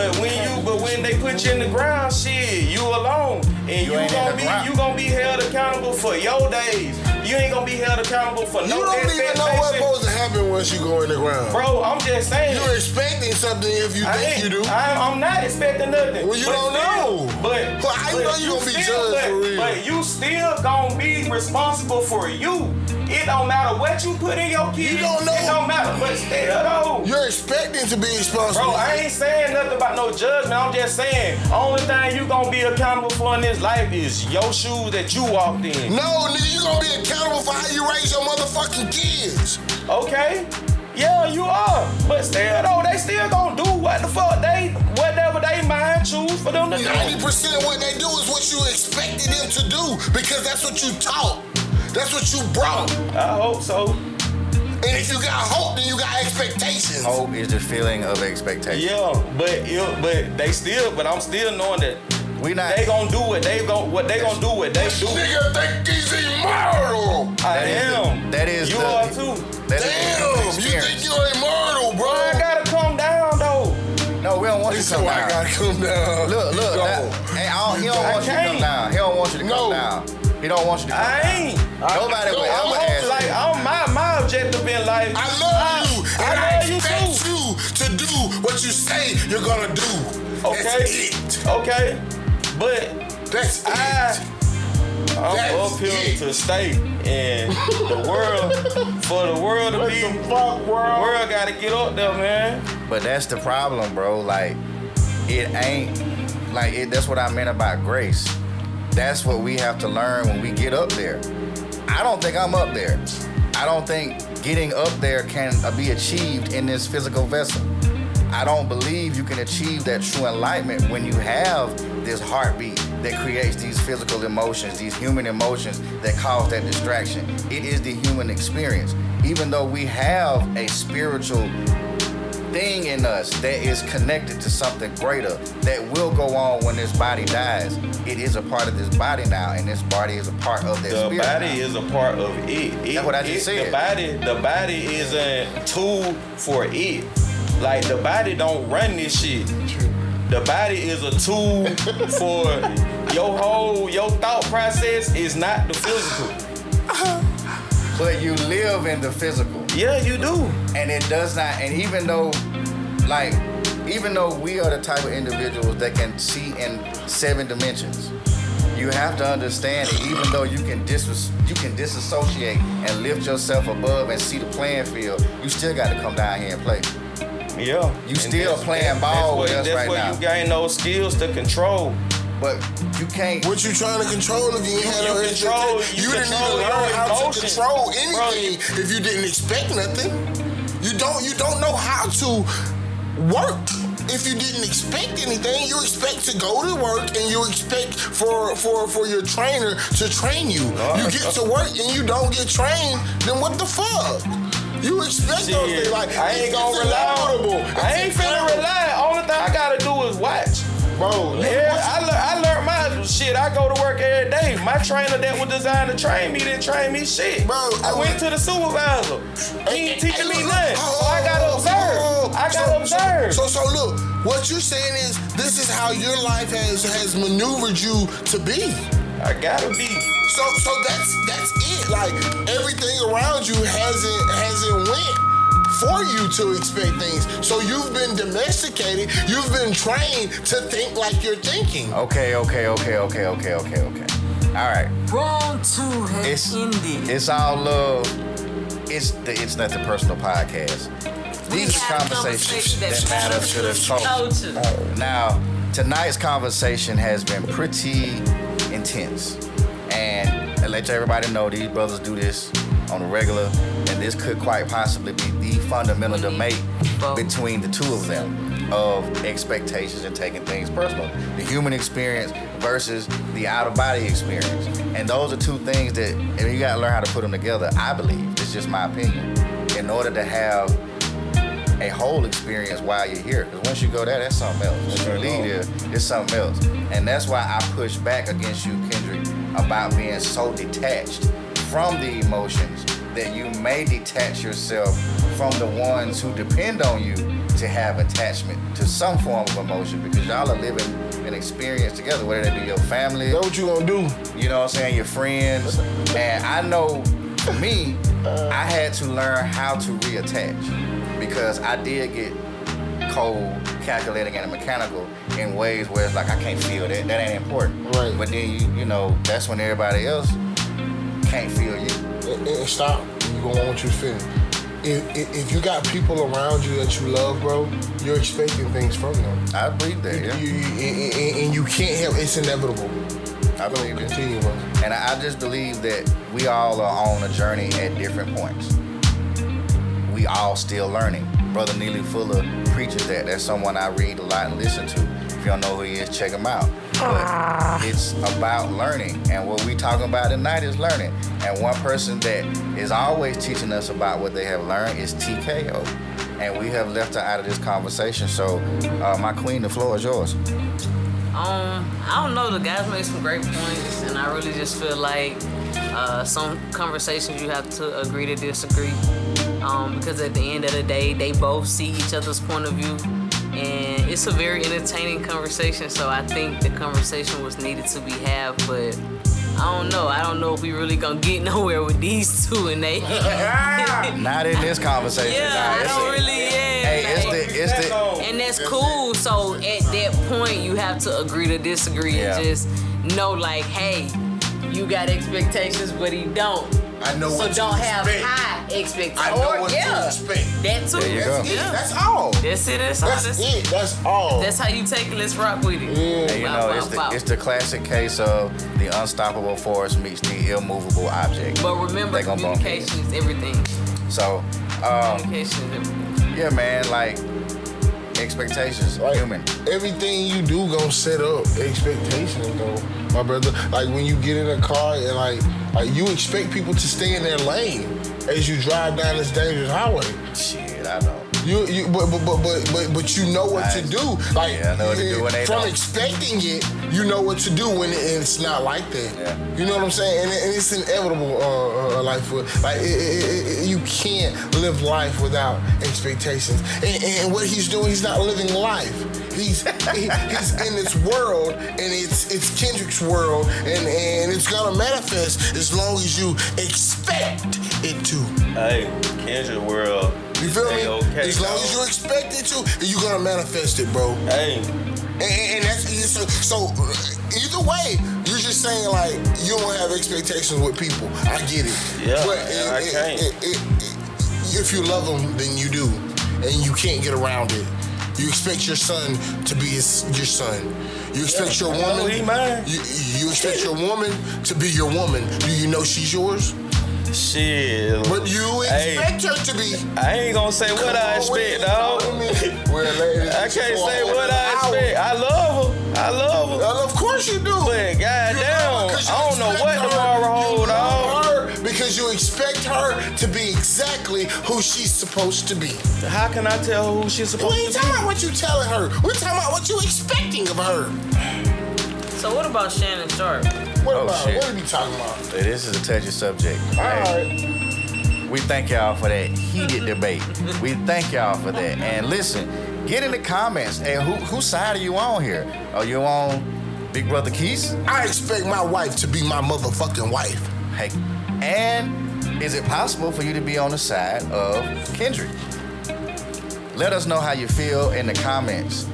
But when they put you in the ground, shit, you alone, and You you ain't in the ground. gonna be held accountable for your days. You ain't gonna be held accountable for You no don't even know what's expectation. supposed to happen once you go in the ground. Bro, I'm just saying. You're expecting something if you think you do. I'm not expecting nothing. Well, you But don't know. But Well, how you know you gonna be still- judged for real? But you still gonna be responsible for you. It don't matter what you put in your kids. You don't know. It don't matter. But still though. You're expecting to be responsible. Bro, I ain't saying nothing about no judgment. I'm just saying, only thing you gonna be accountable for in this life is your shoes that you walked in. No, nigga, you gonna be accountable for how you raise your motherfucking kids. Okay? Yeah, you are. But still though, they still gonna do what the fuck whatever they mind choose for them to do. 90% of what they do is what you expected them to do because that's what you taught. That's what you brought. I hope so. And if you got hope, then you got expectations. Hope is the feeling of expectation. Yeah, but I'm still knowing that We not. they gonna do what they gonna do what they This do. nigga think he's immortal. I am. That is You the- are too. That is the Damn, you experience. think you're immortal, bro. I gotta calm down though. No, we don't want you This to is come why I down. gotta come down. Look, Go. hey, he don't I want you to come can't. down. He don't want you to come No. down. He don't want you to come I down. ain't. Nobody will I'm ever ask Like you. my objective in life. I love you, and I love you expect too. you to do what you say you're gonna do. Okay. That's it. Okay. But That's it. I'm That's up here it. to stay, and the world, for the world to be, the world gotta get up there, man. But that's the problem, bro. Like, it ain't like it. That's what I meant about grace. That's what we have to learn when we get up there. I don't think I'm up there. I don't think getting up there can be achieved in this physical vessel. I don't believe you can achieve that true enlightenment when you have this heartbeat that creates these physical emotions, these human emotions that cause that distraction. It is the human experience. Even though we have a spiritual thing in us that is connected to something greater that will go on when this body dies, it is a part of this body now, and this body is a part of that The spirit body now. is a part of it. That's what I just said. The body is a tool for it. Like the body don't run this shit. The body is a tool for your thought process is not the physical. But you live in the physical. Yeah, you do. And it does not, and even though we are the type of individuals that can see in 7 dimensions, you have to understand that even though you can disassociate and lift yourself above and see the playing field, you still got to come down here and play. Yeah. You still playing ball with us right now. That's where you gain those skills to control. But you can't. What you trying to control if you ain't had no expectations? You didn't even learn how to control anything if you didn't expect nothing. You don't know how to work if you didn't expect anything. You expect to go to work and you expect for your trainer to train you. You get to work and you don't get trained, then what the fuck? You expect those things. Like, I ain't gonna rely. I ain't finna rely. Only thing I gotta do is watch. Bro, I learned my shit. I go to work every day. My trainer that was designed to train me didn't train me shit. Bro, I went to the supervisor. He ain't teaching me nothing. So I gotta observe. So look, what you're saying is this is how your life has maneuvered you to be. I gotta be. So that's it. Like everything around you hasn't went for you to expect things. So you've been domesticated. You've been trained to think like you're thinking. Okay. All right. Wrong to have ended. It's all love. It's Nothing Personal podcast. These are conversations that matter to the culture. Now, tonight's conversation has been pretty intense. And I let everybody know these brothers do this on a regular, and this could quite possibly be the fundamental debate between the two of them of expectations and taking things personal. The human experience versus the out-of-body experience. And those are two things that you gotta learn how to put them together, I believe. It's just my opinion. In order to have a whole experience while you're here. Because once you go there, that's something else. Once you leave there, it's something else. And that's why I push back against you, Kendrick, about being so detached from the emotions that you may detach yourself from the ones who depend on you to have attachment to some form of emotion, because y'all are living an experience together, whether that be your family. That's what you gonna do. You know what I'm saying? Your friends. And I know for me, I had to learn how to reattach because I did get cold, calculating, and mechanical in ways where it's like, I can't feel that. That ain't important. Right. But then, you know, that's when everybody else can't feel you. Stop. You gonna want what you're feeling. If you got people around you that you love, bro, you're expecting things from them. I believe that, yeah. And you can't help. It's inevitable. I believe it. Continue, bro. And I just believe that we all are on a journey at different points. We all still learning. Brother Neely Fuller preaches that. That's someone I read a lot and listen to. If you don't know who he is, check him out. But it's about learning. And what we talking about tonight is learning. And one person that is always teaching us about what they have learned is TKO. And we have left her out of this conversation. So, my queen, the floor is yours. I don't know. The guys made some great points, and I really just feel like some conversations you have to agree to disagree. Because at the end of the day, they both see each other's point of view, and it's a very entertaining conversation. So I think the conversation was needed to be had, but I don't know if we really gonna get nowhere with these two, and they. Not in this conversation. Yeah, I don't really. Yeah. Hey, it's the. And that's cool. So at that point, you have to agree to disagree and just know, like, hey, you got expectations, but he don't. I know what So don't to have expect. high expectations. I know what to expect. That too. There you go. Yeah. That's all. That's it. That's all. That's it. That's all. That's how you take it. Let's rock with it. And you know, it's the classic case of the unstoppable force meets the immovable object. But remember, They gonna bump communication is everything. So, Communication is everything. yeah, man, like expectations, Like, human. everything you do gonna set up expectations, though, my brother. Like when you get in a car and like you expect people to stay in their lane as you drive down this dangerous highway. Shit, I know. But you know what to do. Like, Yeah, I know what to do when they from don't. expecting it, you know what to do when it's not like that. Yeah. You know what I'm saying? And it's inevitable. You can't live life without expectations. And what he's doing, he's not living life. He's in this world, and it's Kendrick's world, and it's gonna manifest as long as you expect it to. Hey, Kendrick world. You feel me? Okay, as long as you expect it to, you're gonna manifest it, bro. Hey, And that's so. Either way, you're just saying like you don't have expectations with people. I get it. Yeah, but I can't. if you love them, then you do. and you can't get around it. You expect your son to be your son. You expect your woman. he mine. You expect your woman to be your woman. Do you know she's yours? Shit. But you expect her to be. I ain't gonna say what I expect, dog. I can't say what I expect. I love her. Well, of course you do. But goddamn, I don't know what tomorrow hold, dog. Because you expect her to be exactly who she's supposed to be. How can I tell her who she's supposed We ain't to talking be? about what you telling her. We're talking about what you expecting of her. So what about Shannon Sharp? What Oh, about? shit. What are you talking about? This is a touchy subject. All Hey, right. we thank y'all for that heated debate. We thank y'all for that. And listen, get in the comments. Hey, whose side are you on here? Are you on Big Brother Keith? I expect my wife to be my motherfucking wife. Hey, and is it possible for you to be on the side of Kendrick? Let us know how you feel in the comments.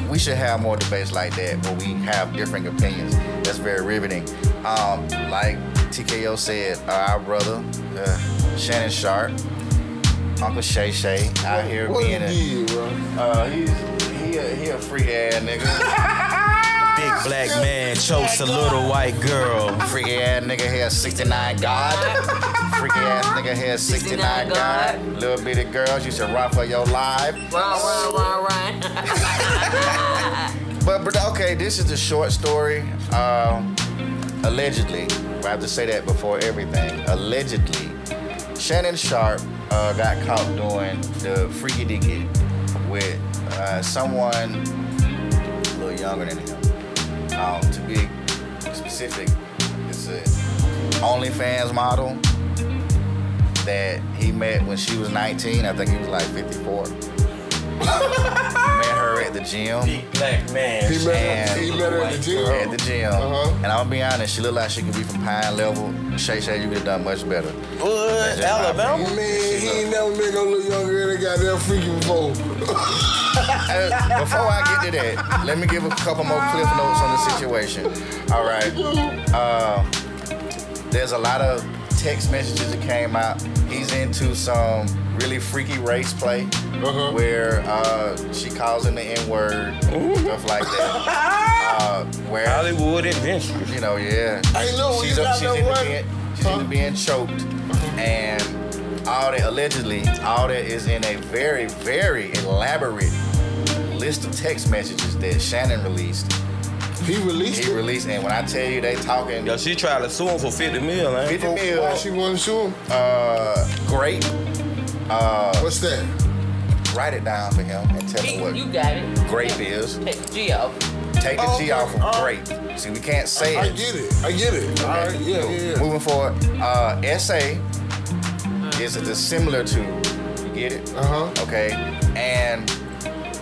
We should have more debates like that where we have different opinions. That's very riveting. Like TKO said, our brother, Shannon Sharp, Uncle Shay Shay, out here What being he did, bro? he a freak ass nigga. Big black man chokes a little white girl. Freaky ass nigga here, 69 God. Freaky ass nigga here, 69 God. Little bitty girls, you should run for your life. Run. But okay, this is the short story. Allegedly, I have to say that before everything. Allegedly, Shannon Sharp got caught doing the freaky dicky with someone a little younger than him. To be specific, it's a OnlyFans model that he met when she was 19. I think he was like 54. Met her at the gym. Big black man. He met her at the gym. At the gym. And I'm gonna be honest, she looked like she could be from Pine Level. Shay Shay, you could have done much better. What? Alabama? Man, he ain't never been no little younger than that goddamn freaky before. Before I get to that, let me give a couple more cliff notes on the situation. All right. There's a lot of text messages that came out. He's into some really freaky race play where she calls him the N-word, stuff like that. Where Hollywood Adventures. you know, yeah. Hey, look, she's you got no one. she's into being choked, and all that allegedly, all that is in a very, very elaborate list of text messages that Shannon released. He released He it. released, and when I tell you they talking Yo, she tried to sue him for 50 mil, man. 50 Why mil, she want to sue him? great. What's that? Write it down for him and tell him You what got it. grape is. Take the G off. Take the G Okay. off of grape. See, we can't say I it. get it. All right, yeah. Moving forward, SA is similar to, you get it? Okay, and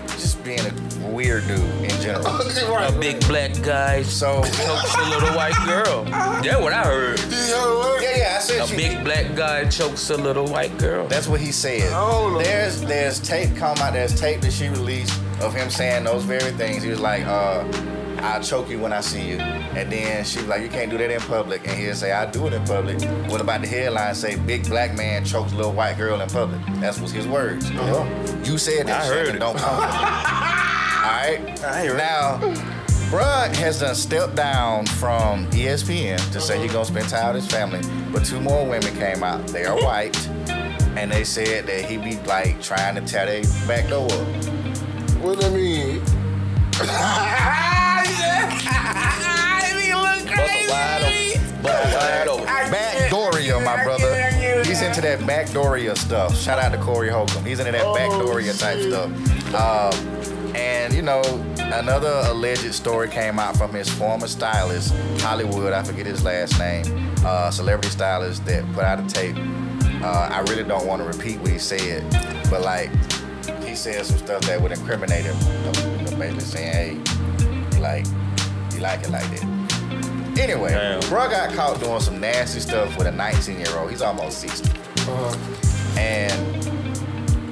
just being a weird dude in general. Right. A big black guy So, chokes a little white girl. That's what I heard. yeah, I said A big black guy chokes a little white girl. That's what he said. Oh, no. There's tape come out. There's tape that she released of him saying those very things. He was like, I'll choke you when I see you. And then she was like, you can't do that in public. And he'll say, I do it in public. What about the headline say, big black man chokes little white girl in public? That's was his words. You said that I shit, heard and it. don't come from me. All right? I heard it. Now, bruh has done stepped down from ESPN to say he gonna spend time with his family. But two more women came out. They are white. And they said that he be like trying to tear their back door up. What do I mean? Backdooria, my brother. He's into that backdooria stuff. Shout out to Corey Holcomb. He's into that backdooria type stuff. And you know, another alleged story came out from his former stylist, Hollywood. I forget his last name. Celebrity stylist that put out a tape. I really don't want to repeat what he said, but like he said some stuff that would incriminate him. You know, basically saying, hey, like you like it like that. Anyway, Damn. bro got caught doing some nasty stuff with a 19-year-old. He's almost 60. And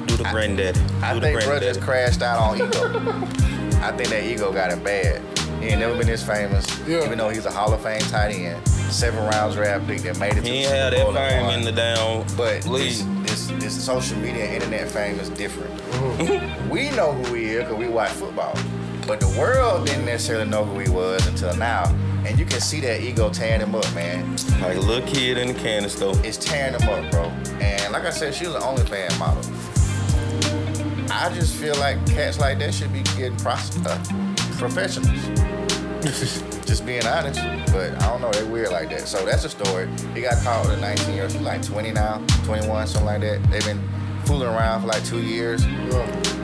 Do the granddaddy. I Do the think bro granddaddy. just crashed out on ego. I think that ego got him bad. He ain't never been this famous, even though he's a Hall of Fame tight end. 7 rounds draft pick that made it to He the ain't Super had that Bowl and fame won. in the down But league. this this social media and internet fame is different. We know who he is because we watch football. But the world didn't necessarily know who he was until now. And you can see that ego tearing him up, man. Like a little kid in the candy store. It's tearing him up, bro. And like I said, she was an OnlyFans model. I just feel like cats like that should be getting professionals. Just being honest. But I don't know, they're weird like that. So that's a story. He got caught with a 19-year-old. She's like 20 now, 21, something like that. They've been fooling around for like 2 years,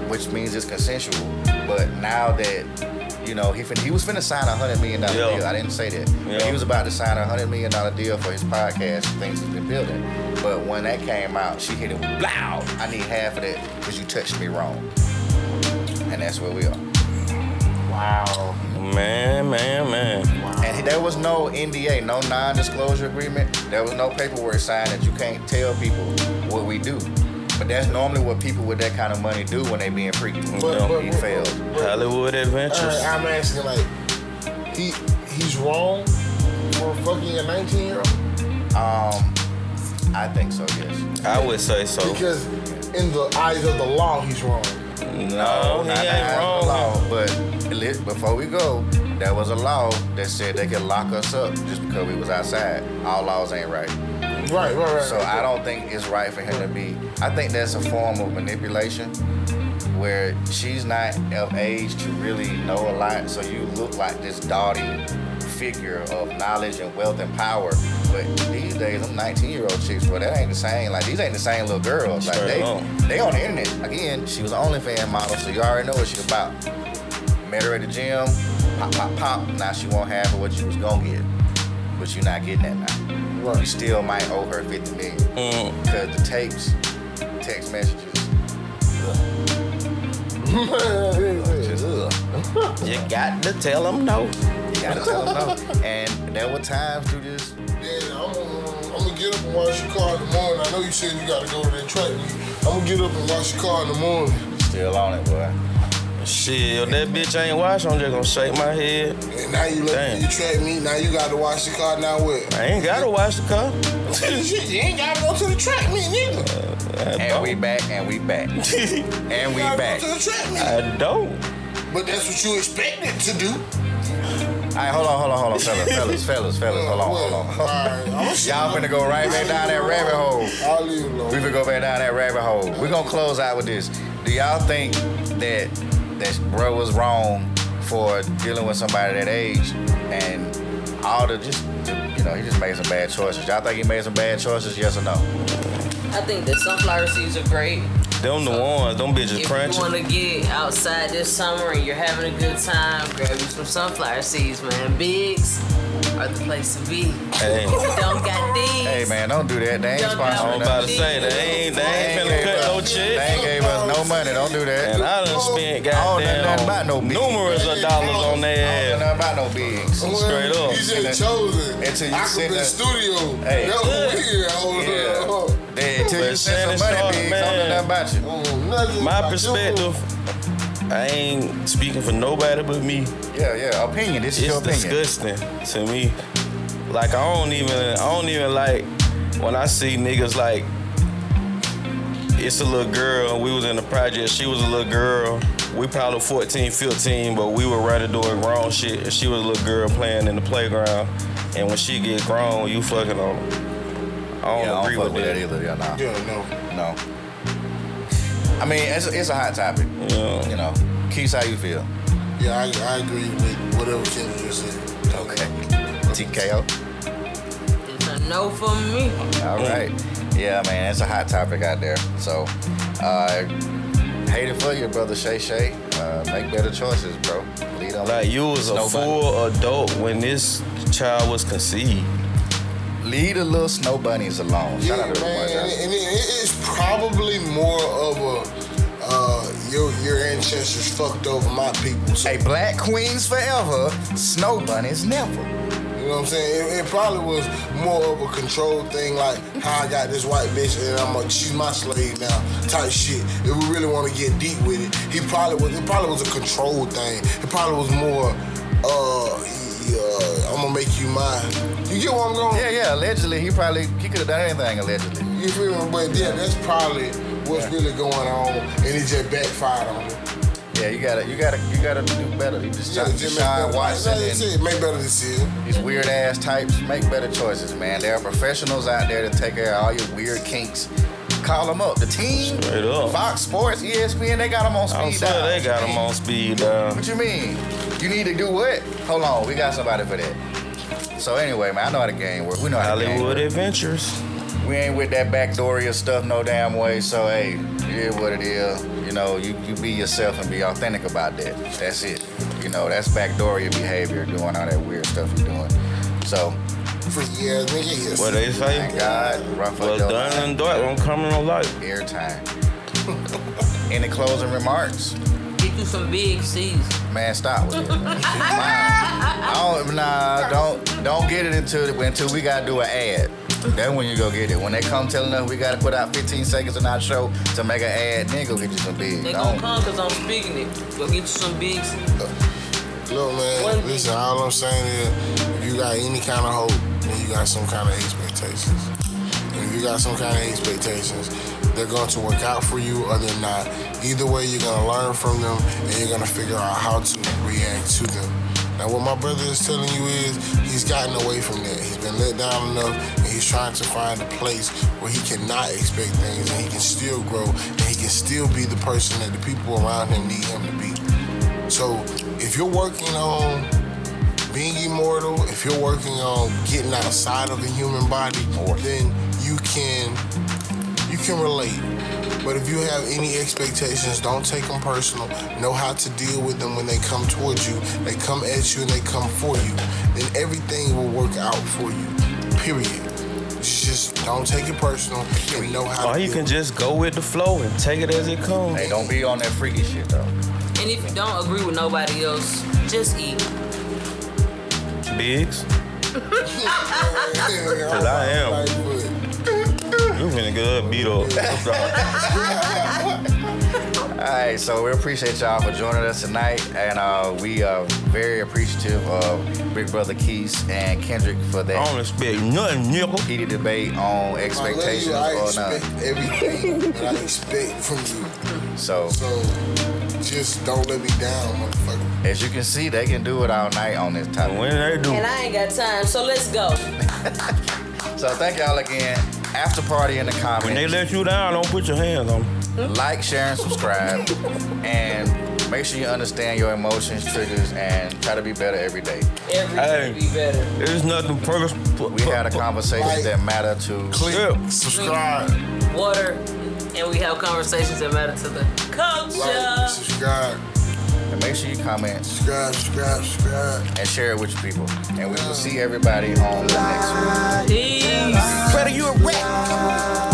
which means it's consensual. But now that, you know, he was finna sign a $100 million deal. I didn't say that. But he was about to sign a $100 million deal for his podcast, things he's been building. But when that came out, she hit him with, blow! I need half of that because you touched me wrong. And that's where we are. Wow. Man. Wow. And there was no NDA, no non-disclosure agreement. There was no paperwork signed that you can't tell people what we do. But that's normally what people with that kind of money do when they being freaky. He failed. Hollywood Adventures. I'm asking, like, he's wrong for fucking a 19-year-old? I think so, yes. I would say so. Because in the eyes of the law, he's wrong. No, he ain't wrong. Law, but before we go, there was a law that said they could lock us up just because we was outside. All laws ain't right. Right. So I don't think it's right for him to be. I think that's a form of manipulation where she's not of age to really know a lot. So you look like this dotty figure of knowledge and wealth and power. But these days, them 19-year-old chicks, bro, that ain't the same. Like, these ain't the same little girls. Like, they on the internet. Again, she was an OnlyFans model, so you already know what she about. Met her at the gym, pop. Now she won't half of what you was gonna get. But you're not getting that now. Right. You still might owe her $50 million. Because the tapes, text messages, just You got to tell them no. You gotta tell them no. And there were times through this. Yeah, I'm gonna get up and wash your car in the morning. I know you said you gotta go to that track meet. I'm gonna get up and wash your car in the morning. Still on it, boy. Shit, if that bitch ain't washed, I'm just gonna shake my head. And now you left your track meet. Now you gotta wash the car. Now what? I ain't gotta wash the car. Shit, you ain't gotta go to the track meet neither. And we back. And we You back. gotta go to the track meet. I don't. But that's what you expected to do. All right, hold on, fellas, hold on. Alright, Y'all finna go right back down that rabbit hole. I'll leave it alone. We finna go back down that rabbit hole. We're gonna close out with this. Do y'all think that bro was wrong for dealing with somebody that age and all the he just made some bad choices? Y'all think he made some bad choices, yes or no? I think the sunflower seeds are great. Them the ones, them bitches If crunchy. you want to get outside this summer and you're having a good time, grab you some sunflower seeds, man. Bigs are the place to be. Hey. If you don't got these. Hey man, don't do that. They ain't Don't got sponsoring I'm about to nothing. say, they ain't finna gave cut us- no They check. ain't gave us no money. Don't do that. And I done spent I don't know nothing about no goddamn big. numerous of dollars on I don't know their ass. nothing about no bigs. Straight up. You just chosen. Until you sit Aquaman there- Studio. Hey. That was weird. Until you But send Shannon some money Sharp, bigs, I man. don't know nothing about you. My perspective, I ain't speaking for nobody but me. Yeah. Opinion. This is your It's opinion. disgusting to me. Like I don't even like when I see niggas like it's a little girl. We was in the project. She was a little girl. We probably 14, 15, but we were running doing grown shit. And she was a little girl playing in the playground. And when she get grown, you fucking on her. I don't agree fuck with that. either. Yeah, nah. Yeah, No. I mean, it's a hot topic. Yeah. You know. Keith, how you feel? Yeah, I agree with whatever Kendra just said. Okay. TKO. It's a no for me. All right. Yeah, man, it's a hot topic out there. So, hate it for you, brother Shay Shay. Make better choices, bro. Lead on. Like you was a Snowbunny. full adult when this child was conceived. Leave the little snow bunnies alone. Yeah, Shout out to man, everyone. and it's probably more of a your ancestors fucked over my people. So, Hey, black queens forever, snow bunnies never. you know what I'm saying? It probably was more of a control thing, like how I got this white bitch and she's my slave now, type shit. If we really want to get deep with it, it probably was a control thing. It probably was more, I'm gonna make you mine. You get where I'm going? Yeah. Allegedly, he could have done anything. Allegedly. You feel me? But yeah, that's probably what's really going on, and it just backfired on him. Yeah, you gotta do better. You just Yeah, just make Deshaun better- Watson like I said, and make better decisions. these weird ass types make better choices, man. There are professionals out there to take care of all your weird kinks. Call them up. The team, Straight up. Fox Sports, ESPN, they got them on speed I'm sure dial. they got him on speed dial. What you mean? You need to do what? Hold on, we got somebody for that. So anyway, man, I know how the game works. We know how the game Hollywood works. Adventures. We ain't with that backdooria stuff no damn way. So hey, it is what it is. You know, you be yourself and be authentic about that. That's it. You know, that's backdooria behavior, doing all that weird stuff you're doing. So, Freaky ass nigga, yes. What they say? thank God, run for Well your done life. and done. I'm coming on life. Airtime. Any closing remarks? Get you some big C's. Man, stop with it. Don't get it until we gotta do an ad. Then when you go get it. When they come telling us we gotta put out 15 seconds in our show to make an ad, then go get you some big. They Don't. gonna come because I'm speaking it. Go get you some big C's. Look, man, One- listen, all I'm saying is, if you got any kind of hope, then you got some kind of expectations. And if you got some kind of expectations, they're going to work out for you or they're not. Either way, you're going to learn from them and you're going to figure out how to react to them. Now, what my brother is telling you is he's gotten away from that. He's been let down enough and he's trying to find a place where he cannot expect things and he can still grow and he can still be the person that the people around him need him to be. So if you're working on being immortal, if you're working on getting outside of the human body, then you can relate. But if you have any expectations, don't take them personal. Know how to deal with them when they come towards you. They come at you and they come for you. Then everything will work out for you. Period. Just don't take it personal and know how Or to you deal can with it. just go with the flow and take it as it comes. Hey, don't be on that freaky shit though. And if you don't agree with nobody else, just eat. Biggs. Cause I am. You finna get that beat up. Alright, so we appreciate y'all for joining us tonight, and we are very appreciative of Big Brother Keith and Kendrick for I that don't expect nothing, nigga. heated debate on expectations I or expect not. everything that I expect from you. So, So just don't let me down, motherfucker. as you can see, they can do it all night on this topic. When they do. And I ain't got time, so let's go. So thank y'all again. After party in the comments. When they let you down, don't put your hands on them. Like, share, and subscribe. And make sure you understand your emotions, triggers, and try to be better every day. Every Hey. day be better. There's nothing purpose. We had a conversation that matter to Click, Yeah. subscribe, Water, and we have conversations that matter to the culture. like, subscribe, and make sure you comment subscribe. and share it with your people. And we will see everybody on the next one. Peace. Brother, you a rat.